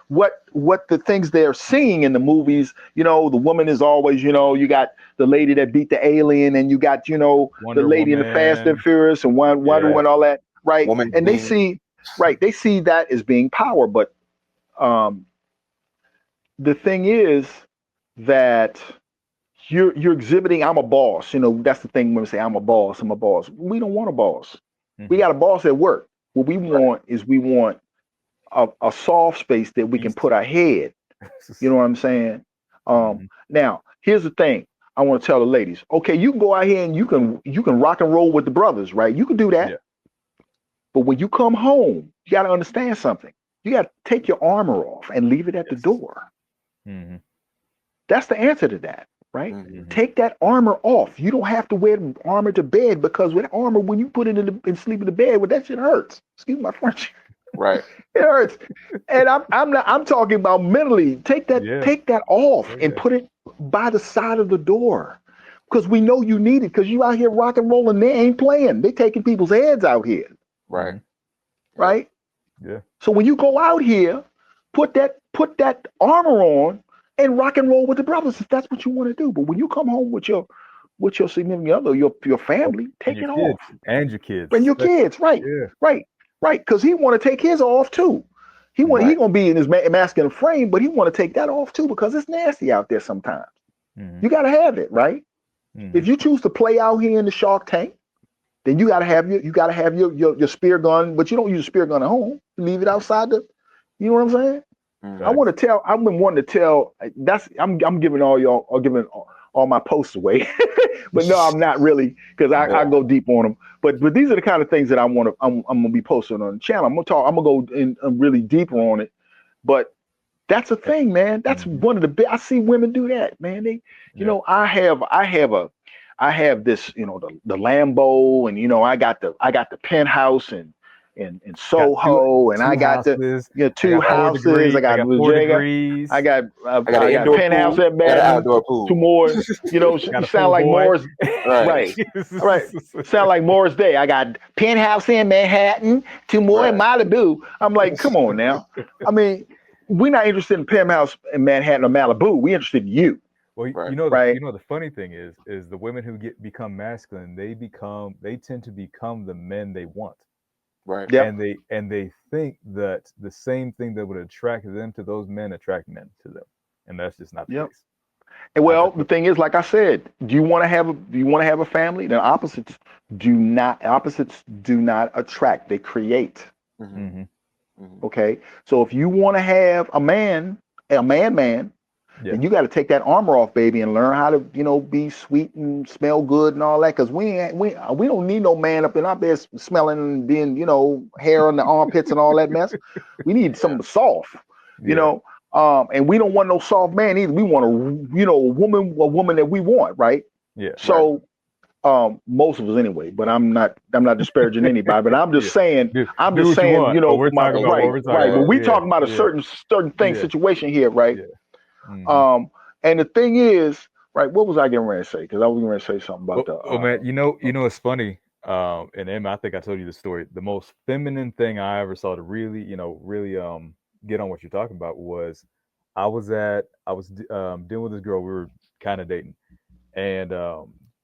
what the things they're seeing in the movies, the woman is always, you got the lady that beat the alien, and you got, the lady in the Fast and Furious and Wonder Woman, all that, right? And they see that as being power, but the thing is that you're exhibiting, I'm a boss. That's the thing when we say I'm a boss. We don't want a boss. We got a boss at work. What we want is a soft space that we can put our head. You know what I'm saying? Now, here's the thing. I want to tell the ladies. Okay, you can go out here and you can rock and roll with the brothers, right? You can do that. Yeah. But when you come home, you got to understand something. You got to take your armor off and leave it at the door. That's the answer to that, right? Take that armor off. You don't have to wear the armor to bed, because with armor, when you put it and sleep in the bed, that shit hurts. Excuse my French. Right. It hurts. And I'm talking about mentally. Take that off and put it by the side of the door, because we know you need it, because you out here rock and rolling. They ain't playing. They taking people's heads out here. Right. Right. Yeah. So when you go out here, put that armor on and rock and roll with the brothers, if that's what you want to do. But when you come home with your significant other, your family, take it off. And your kids. And your kids, right. Yeah. Right. Because he want to take his off too. He gonna be in his masculine frame, but he want to take that off too, because it's nasty out there sometimes. You gotta have it, right? If you choose to play out here in the Shark Tank, then you gotta have your spear gun, but you don't use a spear gun at home. You leave it outside you know what I'm saying? I've been wanting to tell. I'm giving all my posts away, but no, I'm not really, because I go deep on them. But these are the kind of things that I'm gonna be posting on the channel. I'm gonna go in really deeper on it. But that's a thing, man. That's one of the big. I see women do that, man. They, I have this, the Lambo, and I got the penthouse, and in Soho, and I got houses. two houses. I got 4 degrees. I got I got an indoor penthouse pool at and an Manhattan. outdoor pool. 2 more. You know, Got you a sound pool like boy. Morris. Right. Right. Sound like Morris Day. I got penthouse in Manhattan, 2 more in Malibu. I'm like, come on now. I mean, we're not interested in penthouse in Manhattan or Malibu. We're interested in you. Well, Right. the funny thing is the women who become masculine, they tend to become the men they want. Right. Yep. And they think that the same thing that would attract them to those men attract men to them, and that's just not the case. And well, the thing is, like I said, do you want to have a family? Then opposites do not attract; they create. Mm-hmm. Okay, so if you want to have a man, then you got to take that armor off, baby, and learn how to, be sweet and smell good and all that. Because we don't need no man up in our bed smelling and being, hair on the armpits and all that mess. We need something soft, and we don't want no soft man either. We want a woman that we want, right? Yeah. So, most of us anyway. But I'm not disparaging anybody. But I'm just saying, we're talking about right. But we talking about a certain thing, situation here, right? Yeah. Mm-hmm. And the thing is, right, what was I getting ready to say? Because I was going to say something about man, it's funny. And Emma, I think I told you the story. The most feminine thing I ever saw to really get on what you're talking about was I was dealing with this girl. We were kind of dating, and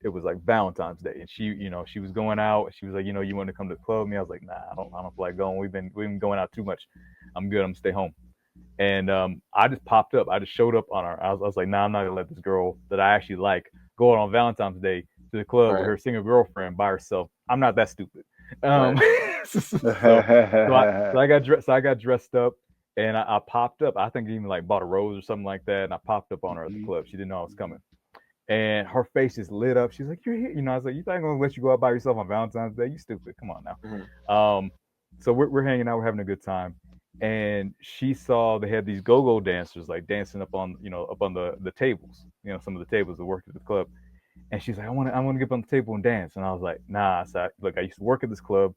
it was like Valentine's Day, and she was going out. She was like, you want to come to the club with me? I was like, nah, I don't feel like going. We've been going out too much. I'm good. I'm gonna stay home. And I just popped up. I just showed up on her. I was like, nah, I'm not gonna let this girl that I actually like go out on Valentine's Day to the club with her single girlfriend by herself. I'm not that stupid. So I got dressed up, and I popped up. I think I even like bought a rose or something like that, and I popped up on her at the club. She didn't know I was coming, and her face just lit up. She's like, "You're here," I was like, "You think I'm gonna let you go out by yourself on Valentine's Day? You stupid! Come on now." Mm-hmm. So we're hanging out, we're having a good time. And she saw they had these go-go dancers like dancing up on the tables, some of the tables that worked at the club. And she's like, I want to get up on the table and dance. And I was like, nah. So look, I used to work at this club.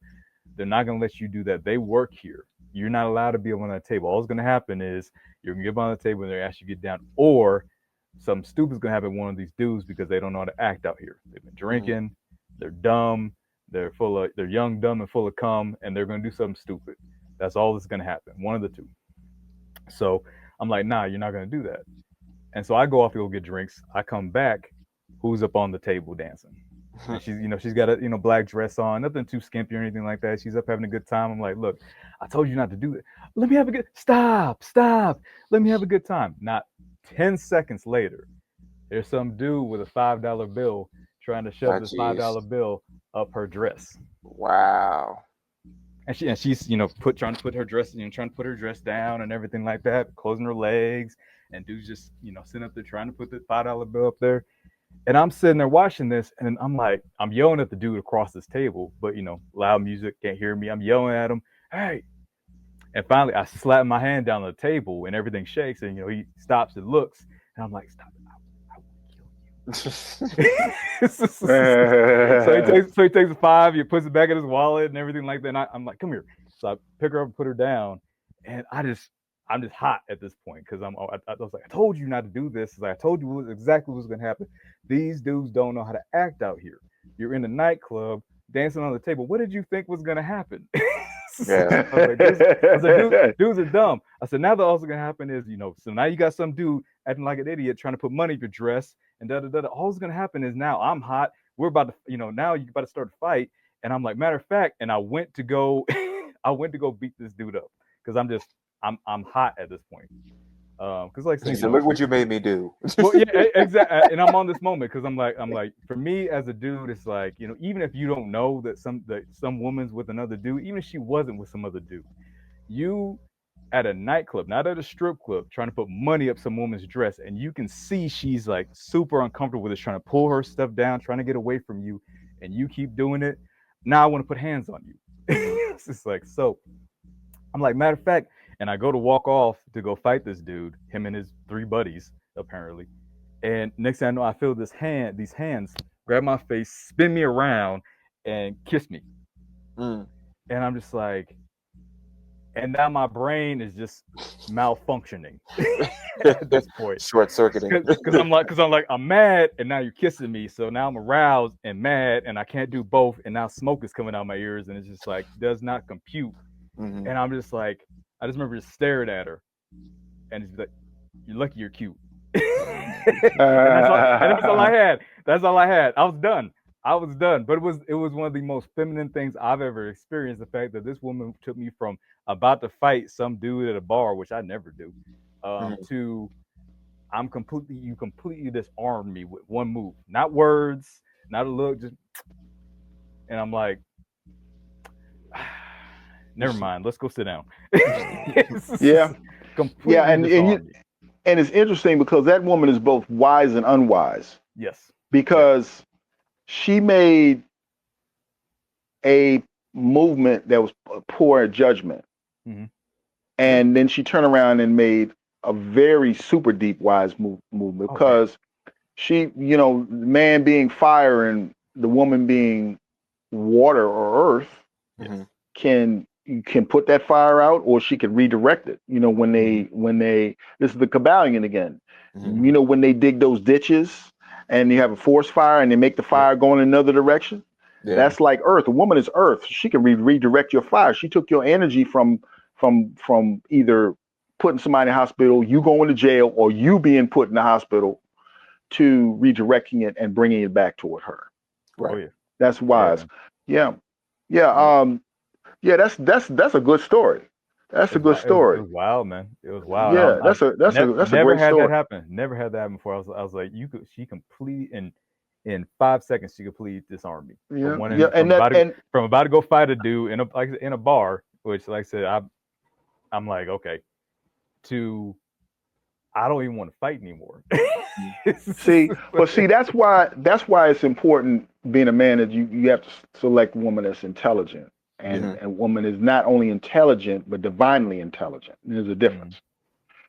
They're not gonna let you do that. They work here. You're not allowed to be on that table. All that's gonna happen is you're gonna get up on the table and they're ask you to get down, or something stupid's gonna happen to one of these dudes because they don't know how to act out here. They've been drinking, they're dumb, they're young, dumb, and full of cum, and they're gonna do something stupid. That's all that's going to happen. One of the two. So I'm like, nah, you're not going to do that. And so I go off to go get drinks. I come back. Who's up on the table dancing? And she's got a, black dress on, nothing too skimpy or anything like that. She's up having a good time. I'm like, look, I told you not to do that. Let me have a good, stop. Let me have a good time. Not 10 seconds later, there's some dude with a $5 bill trying to shove this $5 bill up her dress. Wow. And she's trying to put her dress down and everything like that, closing her legs, and dude's just sitting up there trying to put the $5 bill up there. And I'm sitting there watching this, and I'm yelling at the dude across this table, but loud music, can't hear me. I'm yelling at him, hey. And finally I slap my hand down on the table and everything shakes, and he stops and looks, and I'm like, stop it. So he takes a $5, he puts it back in his wallet and everything like that. And I'm like, come here. So I pick her up and put her down, and I'm just hot at this point because I was like, I told you not to do this. I told you exactly what was going to happen. These dudes don't know how to act out here. You're in a nightclub dancing on the table. What did you think was going to happen? Yeah. I was like, dudes are dumb. I said, now the also going to happen is, so now you got some dude acting like an idiot trying to put money in your dress and all that's going to happen is now I'm hot. We're about to, now you're about to start a fight. And I'm like, matter of fact, and I went to go beat this dude up because I'm hot at this point. Because he said, look what you made me do. Well, yeah, exactly. And I'm on this moment because I'm like, for me as a dude, it's like, even if you don't know that some woman's with another dude, even if she wasn't with some other dude, you at a nightclub, not at a strip club, trying to put money up some woman's dress, and you can see she's like super uncomfortable with it, trying to pull her stuff down, trying to get away from you, and you keep doing it. Now I want to put hands on you. It's just like, so I'm like, matter of fact, and I go to walk off to go fight this dude, him and his 3 buddies, apparently. And next thing I know, I feel these hands grab my face, spin me around, and kiss me. And I'm just like, and now my brain is just malfunctioning at this point. Short circuiting. Because I'm like, I'm mad, and now you're kissing me, so now I'm aroused and mad, and I can't do both, and now smoke is coming out my ears, and it's just like does not compute. Mm-hmm. And I'm just like, I just remember just staring at her, and it's like, you're lucky you're cute. and that's all I had. That's all I had. I was done. But it was one of the most feminine things I've ever experienced. The fact that this woman took me from about to fight some dude at a bar, which I never do, to you completely disarmed me with one move, not words, not a look, just, and I'm like, never mind, let's go sit down. Yeah. Completely and it's interesting because that woman is both wise and unwise. Yes. Because she made a movement that was poor judgment. Mm-hmm. And then she turned around and made a very super deep wise movement because she, the man being fire and the woman being water or earth can put that fire out, or she can redirect it. When they this is the Kabbalion again. When they dig those ditches and you have a forest fire and they make the fire go in another direction. Yeah. That's like earth. A woman is earth. She can redirect your fire. She took your energy from either putting somebody in the hospital, you going to jail, or you being put in the hospital, to redirecting it and bringing it back toward her. Right. Oh, yeah. That's wise. Yeah. That's a good story. That's a good story. It was wild, man. It was wild. Yeah, that's a great story. Never had that happen before. I was like, she complete in 5 seconds she completely disarmed me. From about to go fight a dude in a bar, which, like I said, I'm like, okay, to I don't even want to fight anymore. That's why it's important being a man that you have to select a woman that's intelligent. And a woman is not only intelligent, but divinely intelligent. There's a difference.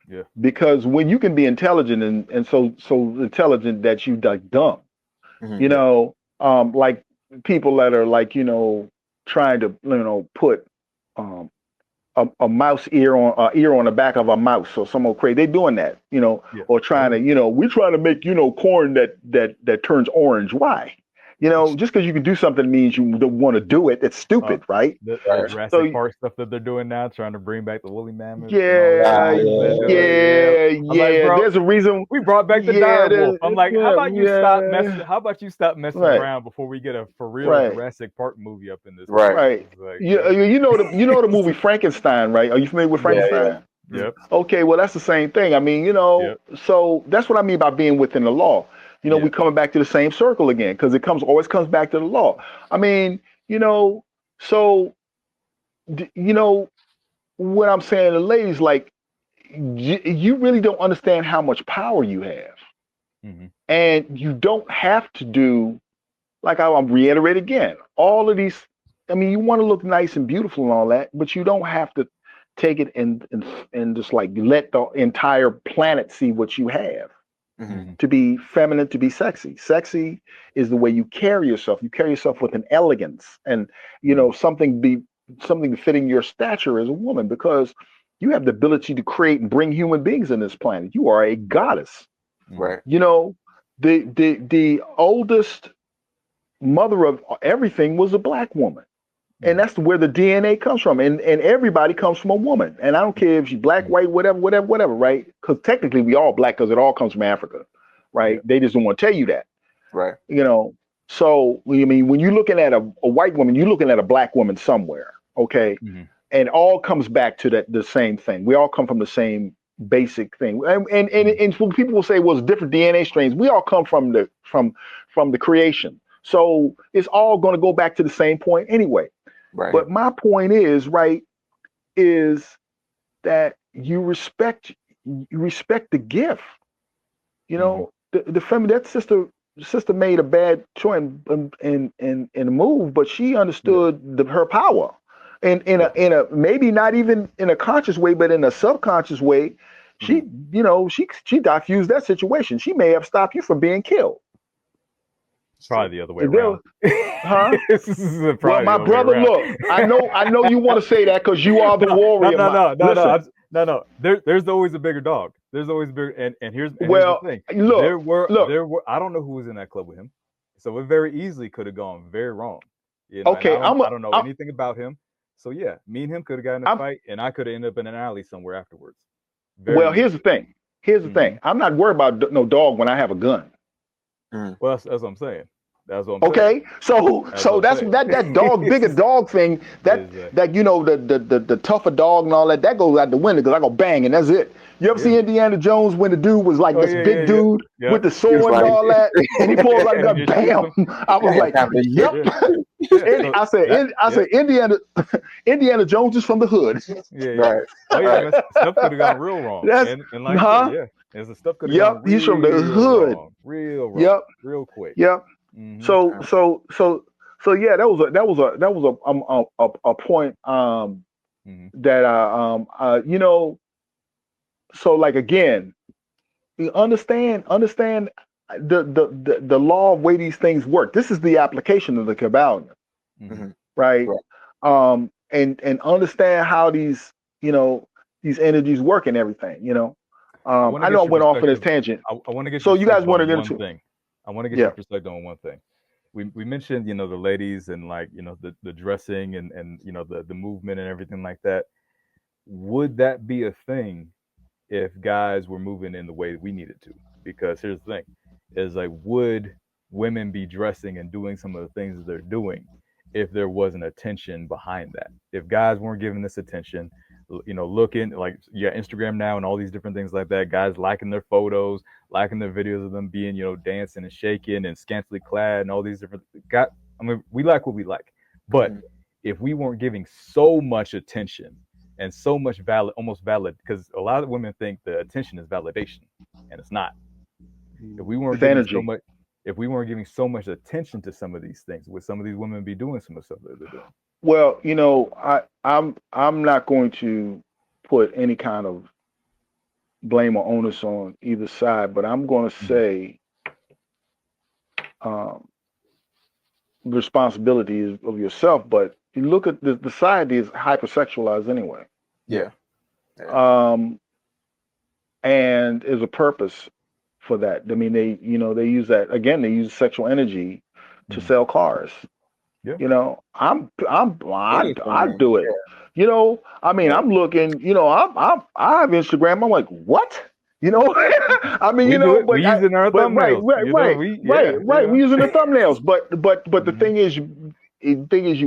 Yeah. Because when you can be intelligent and so intelligent that you like dumb, like people that are like, trying to put a mouse ear on the back of a mouse or some old crazy. They're doing that, or trying to, we're trying to make, corn that turns orange. Why? Just because you can do something means you don't want to do it. It's stupid, right? The Jurassic Park stuff that they're doing now, trying to bring back the woolly mammoth. Yeah. Like, bro, there's a reason we brought back the direwolf. I'm like, how about you stop messing? How about you stop messing around before we get a for real Jurassic Park movie up in this? Right. Like, you know the movie Frankenstein, right? Are you familiar with Frankenstein? Yeah. Yep. Okay, well that's the same thing. I mean, so that's what I mean by being within the law. We're coming back to the same circle again because it always comes back to the law. I mean, so what I'm saying to ladies, like, you really don't understand how much power you have, and you don't have to do, like I'll reiterate again, all of these. I mean, you want to look nice and beautiful and all that, but you don't have to take it and just like let the entire planet see what you have. To be feminine, to be sexy. Sexy is the way you carry yourself. You carry yourself with an elegance and, something befitting your stature as a woman, because you have the ability to create and bring human beings in this planet. You are a goddess. Right. The oldest mother of everything was a black woman. And that's where the DNA comes from. And everybody comes from a woman. And I don't care if she's black, white, whatever, right? Because technically we all black because it all comes from Africa, right? Yeah. They just don't want to tell you that. Right. So, I mean, when you're looking at a white woman, you're looking at a black woman somewhere, okay? And it all comes back to the same thing. We all come from the same basic thing. And when people will say, well, it's different DNA strains, we all come from the creation. So it's all going to go back to the same point anyway. Right. But my point is, is that you respect the gift. The feminine, that sister made a bad choice in a move, but she understood her power, and in a maybe not even in a conscious way, but in a subconscious way, she diffused that situation. She may have stopped you from being killed. Probably the other way around. Huh? Well, my brother, look, I know you want to say that because you are the warrior. No. There's always a bigger dog. There's always bigger, and here's the thing. Look, there were. I don't know who was in that club with him, so it very easily could have gone very wrong. You know, okay, I don't know anything about him. So yeah, me and him could have gotten in a fight, and I could have ended up in an alley somewhere afterwards. Here's the thing. I'm not worried about no dog when I have a gun. Well, that's what I'm saying. That's what I'm saying. So that's that dog, bigger dog thing. That the tougher dog and all that goes out the window because I go bang and that's it. You ever see Indiana Jones when the dude was like this big dude with the sword and all that, and he pulls out a gun, bam! I was like, yep. I said, Indiana Jones is from the hood. Right. Oh yeah, stuff could have gone real wrong. And like, there's the stuff could have gone real, he's from the hood. Wrong, real wrong. Yep. Real quick. Yep. Mm-hmm. So yeah, that was a point that so like again, you understand the law of way these things work. This is the application of the Kabbalah, right? And understand how these energies work and everything. I know I went off on this tangent. I want to get so you guys want to get into thing. I want to get your perspective on one thing. We mentioned, the ladies and like, the dressing and the movement and everything like that. Would that be a thing if guys were moving in the way we needed to? Because here's the thing, is like, would women be dressing and doing some of the things that they're doing if there wasn't attention behind that? If guys weren't giving this attention, looking like Instagram now and all these different things like that, guys liking their photos, liking their videos of them being, dancing and shaking and scantily clad and all these different we like what we like. But if we weren't giving so much attention and so much almost valid, because a lot of women think the attention is validation, and it's not. If we weren't giving so much attention to some of these things, would some of these women be doing some of the stuff that they're doing? Well, I'm not going to put any kind of blame or onus on either side, but I'm going to say the responsibility is of yourself. But you look at the society is hypersexualized anyway. Yeah. And there's a purpose for that. I mean, they use that again. They use sexual energy to sell cars. Yeah. I do it. I'm looking. I have Instagram. I'm like, what? I mean, we're using our thumbnails. Right. We're using the thumbnails. But the thing is, you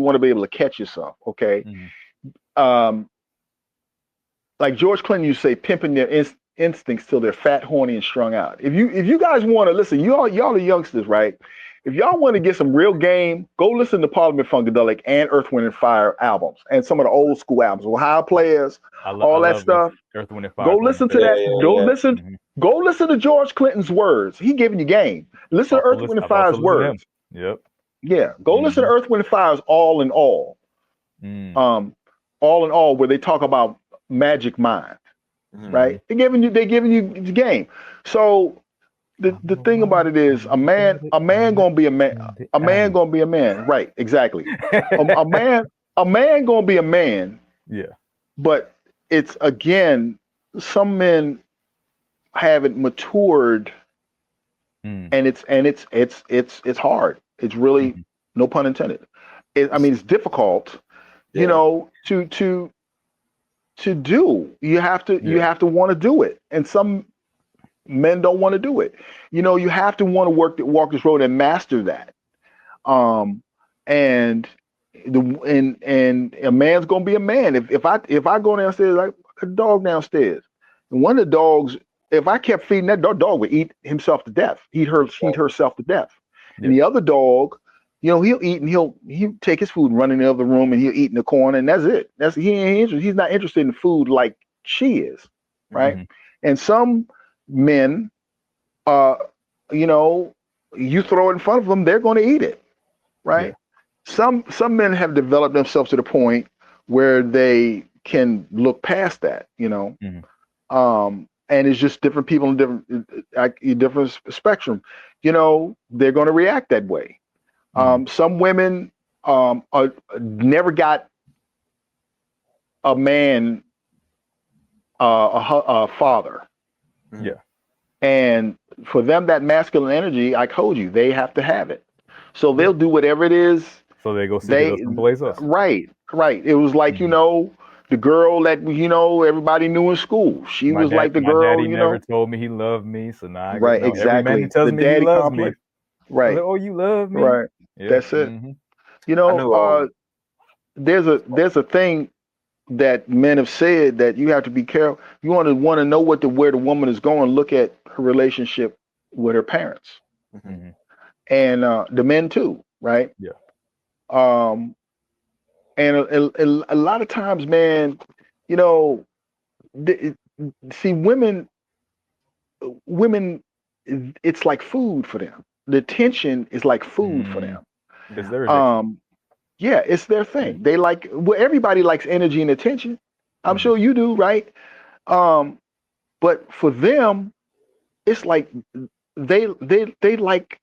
want to be able to catch yourself. Okay. Like George Clinton used to say, pimping their instincts till they're fat, horny, and strung out. If you guys want to listen, y'all are youngsters, right? If y'all want to get some real game, go listen to Parliament Funkadelic and Earth, Wind, and Fire albums and some of the old school albums, Ohio Players, all that stuff. Earth, Wind, and Fire. Go listen to that. Go listen to George Clinton's words. He giving you game. Listen to Earth, Wind, and Fire's words. Yep. Yeah. Go listen to Earth, Wind, and Fire's All in All. All in All, where they talk about magic mind. Right? They're giving you the game. So the thing about it is a man gonna be a man. Right, exactly. a man gonna be a man. Yeah. But it's again, some men haven't matured, and it's hard. It's really no pun intended. It's difficult, to do. You have to want to do it, and some men don't want to do it. You have to want to walk this road and master that. And a man's gonna be a man. If I go downstairs like a dog downstairs, and one of the dogs, if I kept feeding that dog would eat himself to death. He'd herself to death. Yeah. And the other dog, he'll eat and he'll take his food and run in the other room and he'll eat in the corner and that's it. He's not interested in food like she is, right? And some men, you throw it in front of them, they're going to eat it, right? Yeah. Some men have developed themselves to the point where they can look past that, and it's just different people in different spectrum. You know, they're going to react that way. Some women never got a man, a father. Yeah. And for them, that masculine energy, I told you, they have to have it. So they'll do whatever it is. So they go seek it someplace else. Right. It was like, you know, the girl that, you know, everybody knew in school. She was like the girl, my daddy you never know. told me he loved me, so now I Right, know every man who exactly. tells The me he daddy loves complex. me. Right. Like, oh, you love me. Right. Yeah. That's it. You know, there's a thing that men have said that you have to be careful. You want to know where the woman is going. Look at her relationship with her parents, and the men too, right? Yeah. And a lot of times, man, you know, see, women, it's like food for them. The attention is like food for them. It's their addiction. Yeah, it's their thing. They like, well, everybody likes energy and attention. I'm sure you do, right? But for them, it's like they like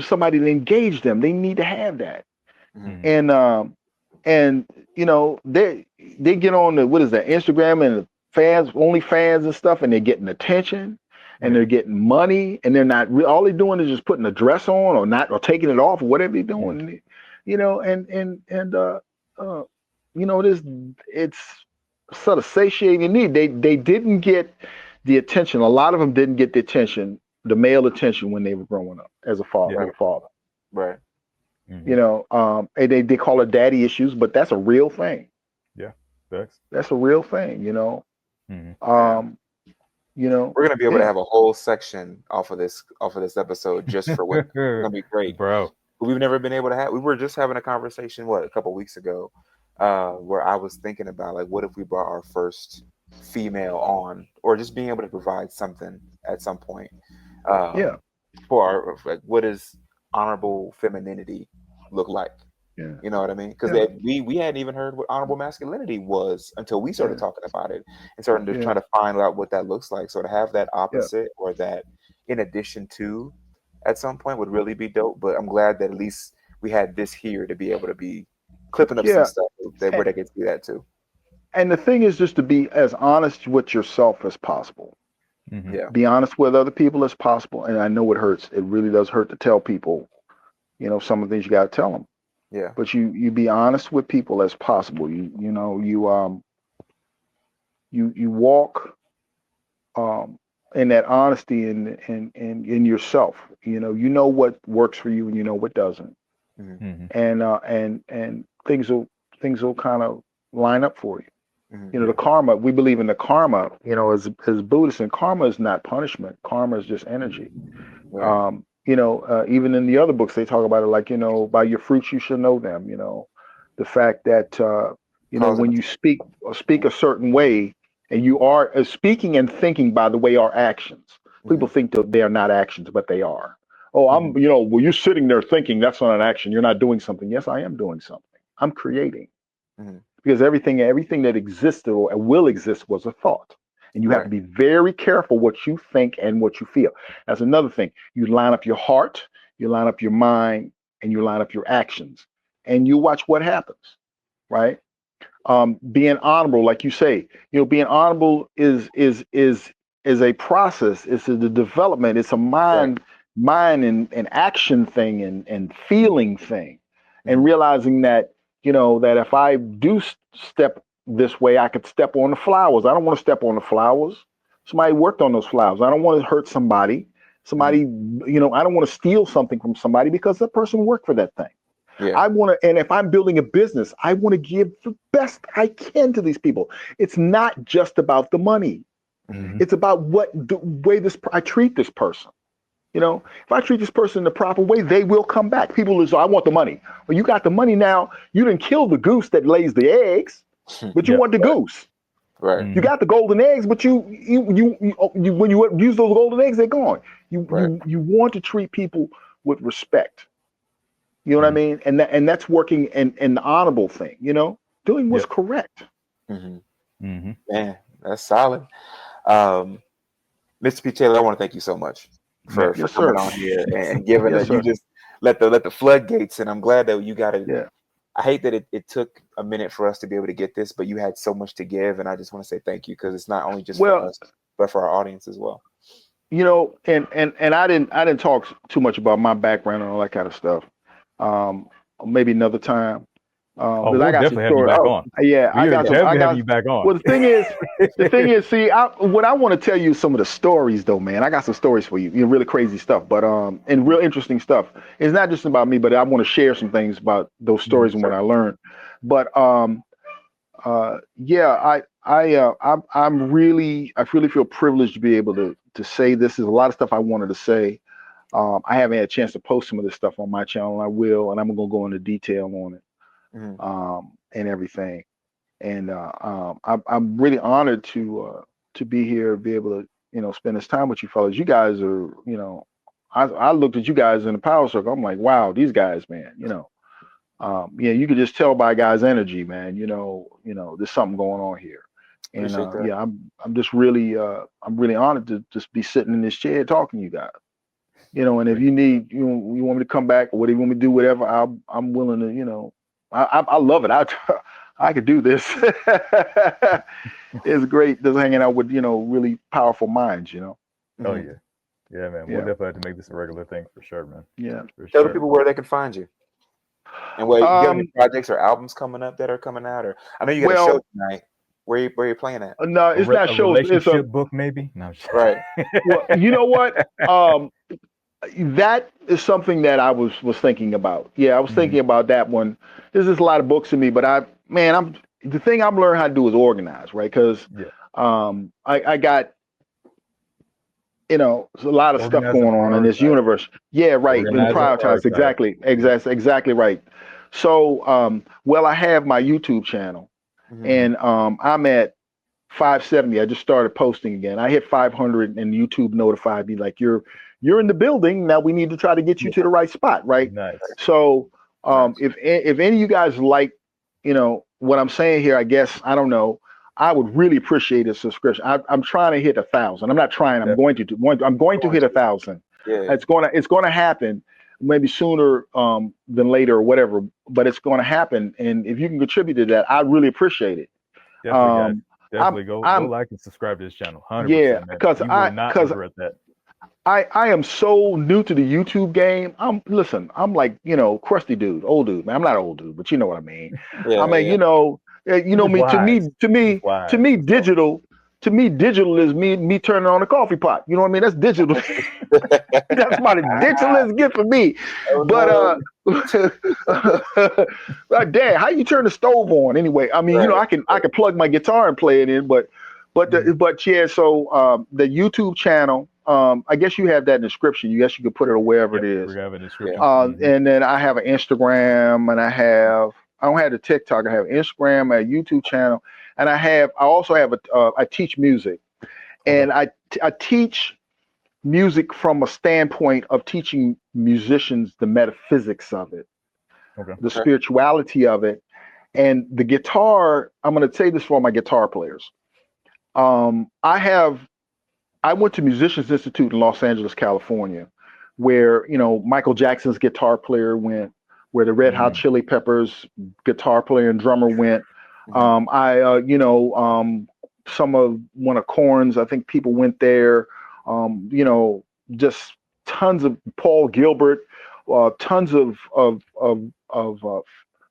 somebody to engage them. They need to have that. And you know, they get on the, what is that, Instagram and fans, only fans and stuff, and they're getting attention and they're getting money, and they're not all they're doing is just putting a dress on or taking it off or whatever they're doing. You know, and you know, it's sort of satiating need. They didn't get the attention. A lot of them didn't get the attention, the male attention, when they were growing up as a father. Right. You know, and they call it daddy issues, but that's a real thing. Yeah, that's a real thing. You know, you know, we're gonna be able to have a whole section off of this episode just for women. It's gonna be great, bro. We've never been able to have. We were just having a conversation a couple weeks ago, where I was thinking about, like, what if we brought our first female on, or just being able to provide something at some point. For our, like, what does honorable femininity look like? You know what I mean? Because we hadn't even heard what honorable masculinity was until we started talking about it and started to try to find out what that looks like. So to have that opposite or that in addition to at some point would really be dope. But I'm glad that at least we had this here to be able to be clipping up some stuff where they can see that too. And the thing is just to be as honest with yourself as possible. Be honest with other people as possible. And I know it hurts. It really does hurt to tell people, you know, some of the things you got to tell them. But you be honest with people as possible. You walk in that honesty in yourself. You know what works for you and you know what doesn't. And things will kind of line up for you. You know, the karma, we believe in the karma, you know, as Buddhists, and karma is not punishment. Karma is just energy. You know, even in the other books, they talk about it like, you know, by your fruits, you should know them. You know, the fact that, you know, when you speak a certain way, and you are speaking and thinking, by the way, are actions. People think that they are not actions, but they are. Oh, you know, well, you're sitting there thinking, that's not an action. You're not doing something. Yes, I am doing something. I'm creating. Because everything that existed or will exist was a thought. And you have to be very careful what you think and what you feel. That's another thing. You line up your heart, you line up your mind, and you line up your actions. And you watch what happens, right? Being honorable, like you say, you know, being honorable is a process. It's the development. It's a mind and action thing and feeling thing. And realizing that, you know, that if I do step this way, I could step on the flowers. I don't want to step on the flowers. Somebody worked on those flowers. I don't want to hurt somebody. You know, I don't want to steal something from somebody because that person worked for that thing. I want to, and if I'm building a business, I want to give the best I can to these people. It's not just about the money. It's about the way I treat this person. You know, if I treat this person the proper way, they will come back. People will say, I want the money. Well, you got the money now. You didn't kill the goose that lays the eggs, but you want the goose. You got the golden eggs, but you when you use those golden eggs, they're gone. You want to treat people with respect. You know what I mean? And that's working in the honorable thing, you know, doing what's correct. Man, that's solid. Mr. P. Taylor, I want to thank you so much for Yes, coming sir. on here and giving Yes, us, you sir. just let the floodgates, and I'm glad that you got it. Yeah. I hate that it took a minute for us to be able to get this, but you had so much to give, and I just want to say thank you, because it's not only just for us, but for our audience as well. You know, and I didn't talk too much about my background and all that kind of stuff. Maybe another time. We'll I got definitely some have you stories. back on. Yeah, I got some. Definitely having you back on. Well, the thing is, see, what I want to tell you some of the stories, though, man. I got some stories for you. You know, really crazy stuff, but and real interesting stuff. It's not just about me, but I want to share some things about those stories and what I learned. But yeah, I really feel privileged to be able to say this. Is a lot of stuff I wanted to say. I haven't had a chance to post some of this stuff on my channel. I will, and I'm gonna go into detail on it. And everything. And I'm really honored to be here, be able to spend this time with you fellas. You guys are, I looked at you guys in the power circle. I'm like, wow, these guys, man. Yeah, you could just tell by a guy's energy, man. There's something going on here. And yeah, I'm just really I'm really honored to just be sitting in this chair talking to you guys. And if you need, you want me to come back or whatever you want me to do, whatever, I'm willing to, I love it. I could do this. It's great just hanging out with, really powerful minds, Oh yeah. Yeah, man. We'll definitely have to make this a regular thing for sure, man. Yeah. Tell the people where they can find you. And what, you have any projects or albums coming up that are coming out? Or I know you got a show tonight. Where you playing at? No, it's not shows. It's a book, maybe. No, right. Well, you know what? That is something that I was thinking about. Yeah, I was thinking about that one. There's just a lot of books in me, but the thing I'm learning how to do is organize, right? Because I got there's a lot of stuff going on in this universe. Yeah, right. And prioritize. Exactly right. So, I have my YouTube channel, and I'm at 570. I just started posting again. I hit 500, and YouTube notified me like you're in the building. Now we need to try to get you to the right spot, right? Nice. So, if any of you guys like, what I'm saying here, I guess I don't know. I would really appreciate a subscription. I'm trying to hit 1,000. I'm not trying. I'm going to hit 1,000. Yeah. It's going to happen. Maybe sooner than later or whatever, but it's going to happen. And if you can contribute to that, I'd really appreciate it. Definitely go like and subscribe to this channel. 100%, yeah, because I am so new to the YouTube game. I'm like, crusty dude, old dude, man. I'm not old dude, but you know what I mean. Digital is me turning on a coffee pot. You know what I mean? That's digital. That's about as digital as it gets for me. But Dad, how you turn the stove on anyway? I mean, I can plug my guitar and play it in, but yeah. So the YouTube channel, I guess you have that in the description. You guess you could put it wherever it is. We have a description. And then I have an Instagram, and I don't have the TikTok. I have Instagram, a YouTube channel, and I also have I teach music, and I teach music from a standpoint of teaching musicians the metaphysics of it, the spirituality of it, and the guitar. I'm going to say this for my guitar players. I went to Musicians Institute in Los Angeles, California, where Michael Jackson's guitar player went, where the Red Hot Chili Peppers guitar player and drummer went. Some of one of Korn's, I think people went there. Just tons of Paul Gilbert, tons of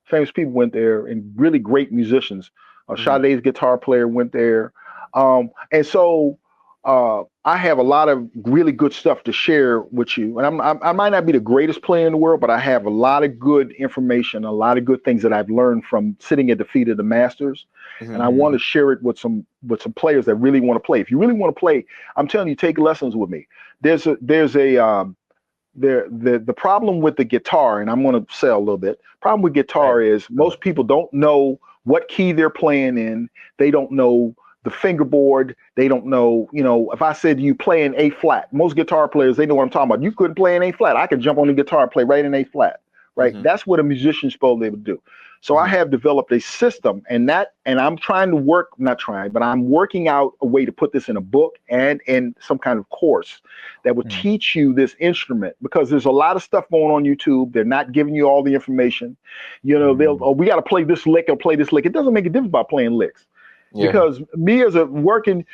famous people went there, and really great musicians. Sade's guitar player went there, and so I have a lot of really good stuff to share with you. And I might not be the greatest player in the world, but I have a lot of good information, a lot of good things that I've learned from sitting at the feet of the masters. And I want to share it with some players that really want to play. If you really want to play, I'm telling you, take lessons with me. The problem with the guitar, and I'm going to sell a little bit. Problem with guitar is most people don't know what key they're playing in. They don't know the fingerboard. They don't know, if I said you play in A flat, most guitar players, they know what I'm talking about. You couldn't play in A flat. I could jump on the guitar and play right in A flat, right? That's what a musician's supposed to be able to do. So I have developed a system, and I'm I'm working out a way to put this in a book and in some kind of course that would teach you this instrument, because there's a lot of stuff going on YouTube. They're not giving you all the information. You know, we got to play this lick or play this lick. It doesn't make a difference about playing licks. Because me as when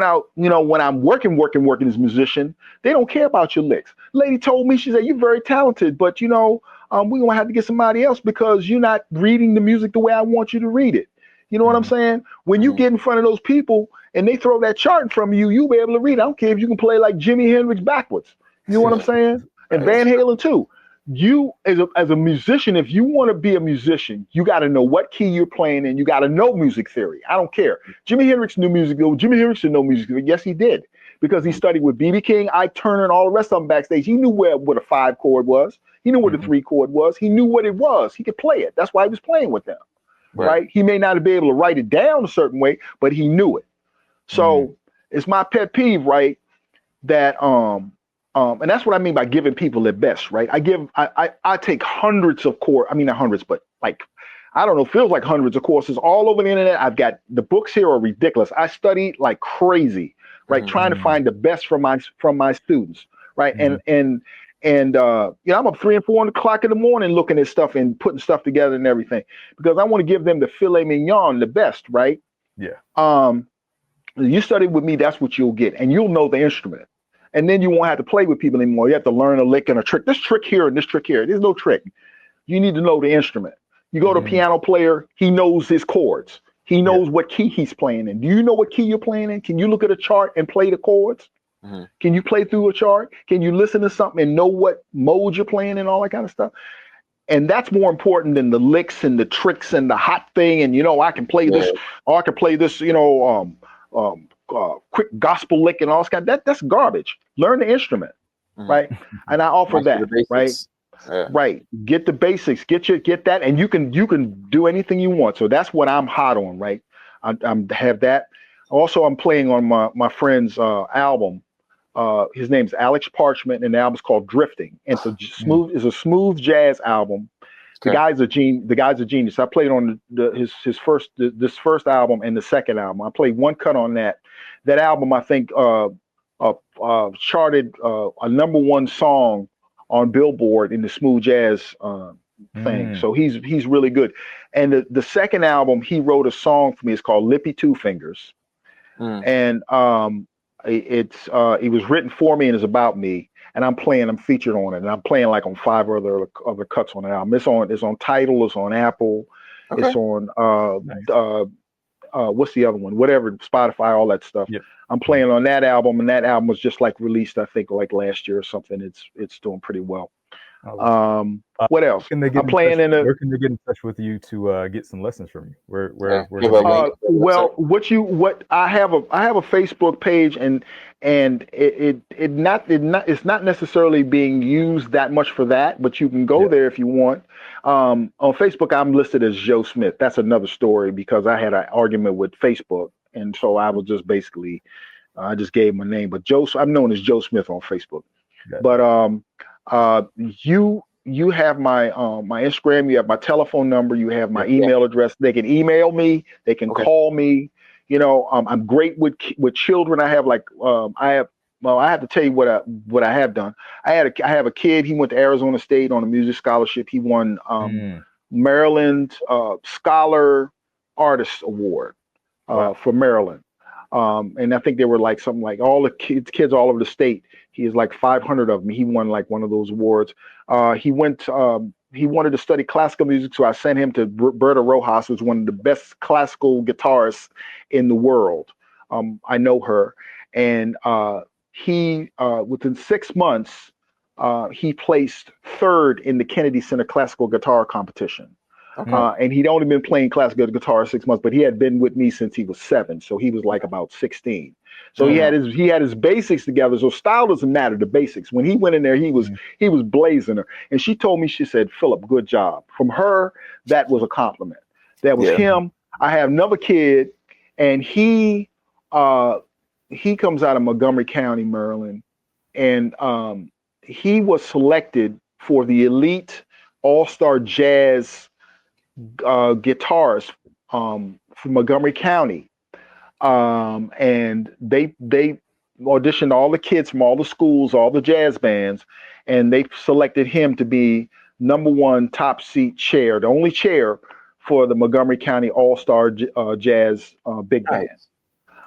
I'm working as a musician, they don't care about your licks. Lady told me, she said, "You're very talented, but we're gonna have to get somebody else because you're not reading the music the way I want you to read it." You know what I'm saying? When you get in front of those people and they throw that chart in front of you, you'll be able to read it. I don't care if you can play like Jimi Hendrix backwards. You know what I'm saying? And Van Halen too. You as a musician, if you want to be a musician, you got to know what key you're playing in. You got to know music theory. I don't care. Jimi Hendrix knew music. Jimi Hendrix didn't know music theory. Yes, he did, because he studied with B.B. King, Ike Turner, and all the rest of them backstage. He knew what a 5 chord was. He knew what a 3 chord was. He knew what it was. He could play it. That's why he was playing with them. Right? He may not be able to write it down a certain way, but he knew it. So it's my pet peeve, right? That and that's what I mean by giving people their best, right? I take hundreds of not hundreds, but like, I don't know, feels like hundreds of courses all over the internet. I've got the books here are ridiculous. I study like crazy, right? Trying to find the best from my students, right? And I'm up 3 and 4 o'clock in the morning looking at stuff and putting stuff together and everything, because I want to give them the filet mignon, the best, right? You study with me, that's what you'll get, and you'll know the instrument. And then you won't have to play with people anymore. You have to learn a lick and a trick. This trick here and this trick here. There's no trick. You need to know the instrument. You go to a piano player, he knows his chords. He knows what key he's playing in. Do you know what key you're playing in? Can you look at a chart and play the chords? Can you play through a chart? Can you listen to something and know what mode you're playing in, all that kind of stuff? And that's more important than the licks and the tricks and the hot thing. And, I can play this, or I can play this, quick gospel lick and all this kind. That's garbage. Learn the instrument, right? And I offer that, right? Right. Get the basics. Get that, and you can do anything you want. So that's what I'm hot on, right? I'm have that. Also, I'm playing on my friend's album. His name's Alex Parchment, and the album's called Drifting. And it's a smooth jazz album. The guy's a genius. I played on his first album and the second album. I played one cut on that. That album, I think, charted a #1 song on Billboard in the smooth jazz thing. So he's really good. And the second album, he wrote a song for me. It's called Lippy Two Fingers, and it was written for me and is about me. And I'm featured on it, and I'm playing like on 5 other cuts on the album. It's on Tidal, it's on Apple, it's on what's the other one? Whatever, Spotify, all that stuff. I'm playing on that album, and that album was just like released, I think, like last year or something. It's doing pretty well. What else? Where can they get in touch with you to get some lessons from you? I have a Facebook page, and it's not necessarily being used that much for that, but you can go there if you want. On Facebook, I'm listed as Joe Smith. That's another story, because I had an argument with Facebook, and so I was just basically I just gave my name, but I'm known as Joe Smith on Facebook. But you have my my Instagram, you have my telephone number, you have my email address. They can email me, they can call me. I'm great with children. I have I have to tell you what I have done. I have a kid. He went to Arizona State on a music scholarship. He won Maryland Scholar Artist Award for Maryland. And I think there were like something like all the kids all over the state. He has like 500 of them. He won like one of those awards. He wanted to study classical music, so I sent him to Berta Rojas, who's one of the best classical guitarists in the world. I know her, and he within 6 months he placed 3rd in the Kennedy Center classical guitar competition. And he'd only been playing classical guitar 6 months, but he had been with me since he was 7, so he was like about 16. So he had his basics together. So style doesn't matter, the basics. When he went in there, he was blazing her. And she told me, she said, "Phillip, good job." From her, that was a compliment. That was him. I have another kid, and he comes out of Montgomery County, Maryland, and he was selected for the elite all-star jazz guitarists from Montgomery County, and they auditioned all the kids from all the schools, all the jazz bands, and they selected him to be #1 top seat chair, the only chair for the Montgomery County All-Star Jazz Big Band.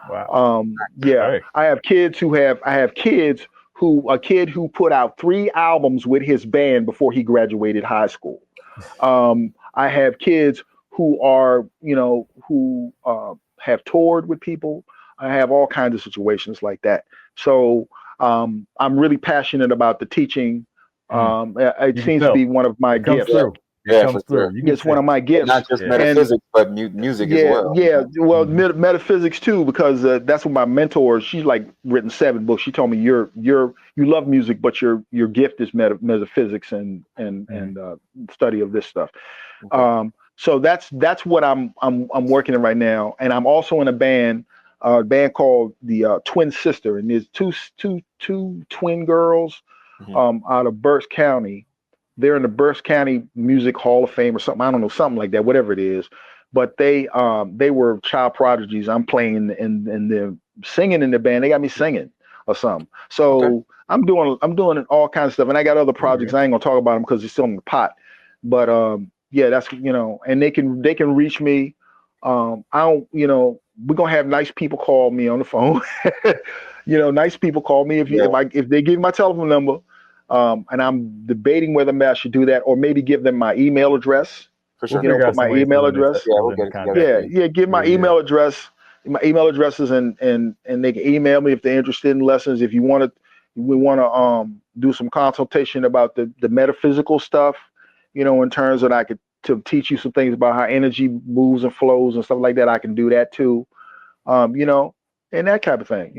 Wow. Yeah, right. I have kids who a kid who put out 3 albums with his band before he graduated high school. I have kids who are, who have toured with people. I have all kinds of situations like that. So I'm really passionate about the teaching. It seems to be one of my gifts. It's one of my gifts. Not just metaphysics, but music as well. Yeah, well, metaphysics too, because that's what my mentor. She's like written 7 books. She told me you love music, but your gift is metaphysics and study of this stuff. So that's what I'm working in right now, and I'm also in a band called the Twin Sister, and there's two twin girls out of Berks County. They're in the Berks County Music Hall of Fame or something. I don't know, something like that, whatever it is. But they were child prodigies. I'm playing and they're singing in the band. They got me singing or something. So I'm doing all kinds of stuff. And I got other projects. I ain't gonna talk about them because it's still in the pot. But yeah, that's and they can reach me. We're gonna have nice people call me on the phone. Nice people call me if they give me my telephone number. And I'm debating whether I should do that or maybe give them my email address. For sure. Put my email address. Give my email address. My email addresses and they can email me if they're interested in lessons. If we want to do some consultation about the metaphysical stuff, in terms that I could to teach you some things about how energy moves and flows and stuff like that. I can do that too. And that type of thing,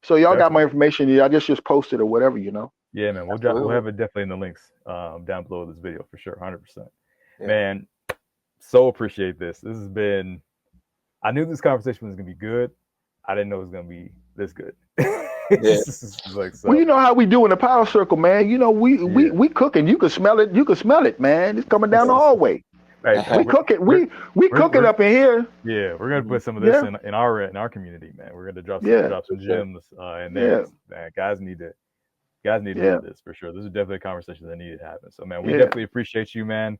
So y'all got my information. I just posted or whatever, Yeah, man. We'll have it definitely in the links down below this video for sure, 100%. Yeah. Man, so appreciate this. This has been. I knew this conversation was gonna be good. I didn't know it was gonna be this good. Well, you know how we do in the power circle, man. We cooking. You can smell it. You can smell it, man. It's coming down the hallway. Right. We cook it. We cook it up in here. Yeah, we're gonna put some of this in our community, man. We're gonna drop some gems in there. Man, guys need to hear this for sure. This is definitely a conversation that needed to happen. So, man, we definitely appreciate you, man,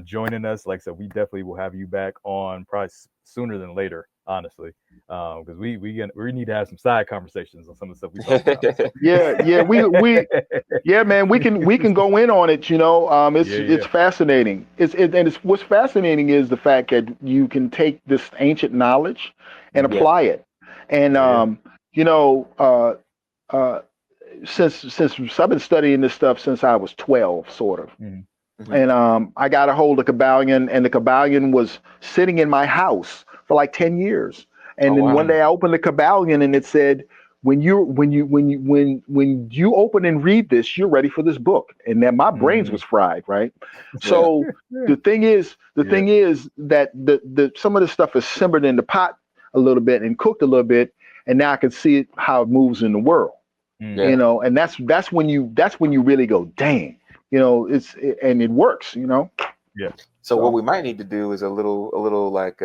joining us. Like I said, we definitely will have you back on probably sooner than later, honestly, because we need to have some side conversations on some of the stuff we talk about. So. Man, we can go in on it. It's fascinating. It's what's fascinating is the fact that you can take this ancient knowledge and apply it, and since I've been studying this stuff since I was 12, sort of. And I got a hold of Kabbalion, and the Kabbalion was sitting in my house for like 10 years. And then one day I opened the Kabbalion and it said, when you open and read this, you're ready for this book. And then my brains was fried, right? So the thing is that the some of the stuff is simmered in the pot a little bit and cooked a little bit, and now I can see how it moves in the world. And that's when you really go, dang, and it works, Yeah. So what we might need to do is a little like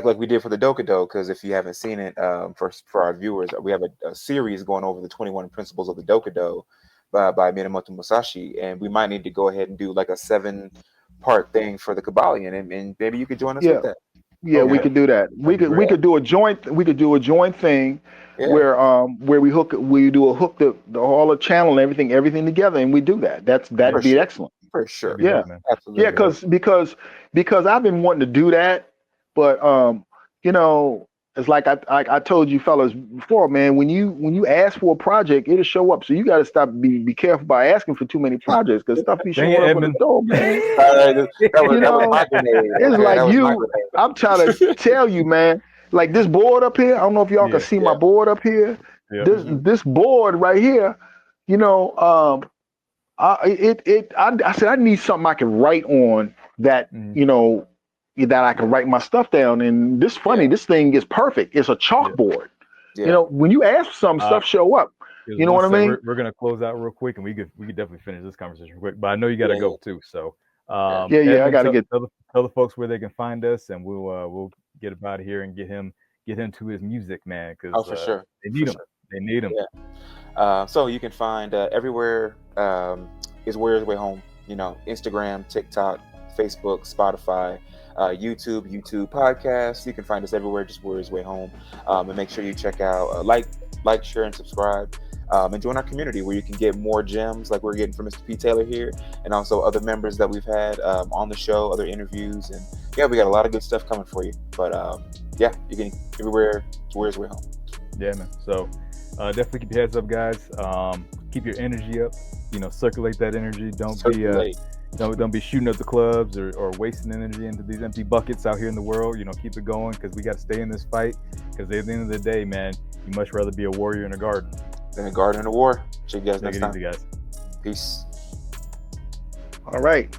we did for the Dokudo, because if you haven't seen it, for our viewers, we have a series going over the 21 principles of the Dokudo by Minamoto Musashi, and we might need to go ahead and do like a 7-part thing for the Kabbalion, and maybe you could join us with that. Yeah, we could do that. We could do a joint thing where we do a hook the whole the channel and everything together, and we do that. That'd be excellent. For sure. Yeah. Absolutely. Yeah, because I've been wanting to do that, but it's like I told you fellas before, man, when you ask for a project, it'll show up. So you gotta stop be careful by asking for too many projects, because stuff be showing up on the door, man. It's like I'm trying to tell you, man, like this board up here, I don't know if y'all can see my board up here. Yeah. This board right here, I said I need something I can write on that, that I can write my stuff down. And this thing is perfect. It's a chalkboard. Yeah. When you ask for some stuff show up. You know what I mean? We're gonna close out real quick, and we could definitely finish this conversation quick. But I know you gotta go too. So I Edmund, got to get. tell the folks where they can find us, and we'll get up out of here and get him to his music, man. Because for sure, they need him. Sure. They need him. Yeah. So you can find everywhere is Warriors Way Home. You know, Instagram, TikTok, Facebook, Spotify, YouTube podcasts. You can find us everywhere, just Warriors Way Home. And make sure you check out, like, share, and subscribe. And join our community where you can get more gems like we're getting from Mr. P. Taylor here, and also other members that we've had on the show, other interviews, and we got a lot of good stuff coming for you. But you can everywhere. It's Warriors Way Home. Yeah, man. So definitely keep your heads up, guys. Keep your energy up. Circulate that energy. Don't be shooting up the clubs or wasting energy into these empty buckets out here in the world. Keep it going, because we got to stay in this fight. Because at the end of the day, man, you much rather be a warrior in a garden than a garden in a war. Check you guys next time. Easy, guys. Peace. All right.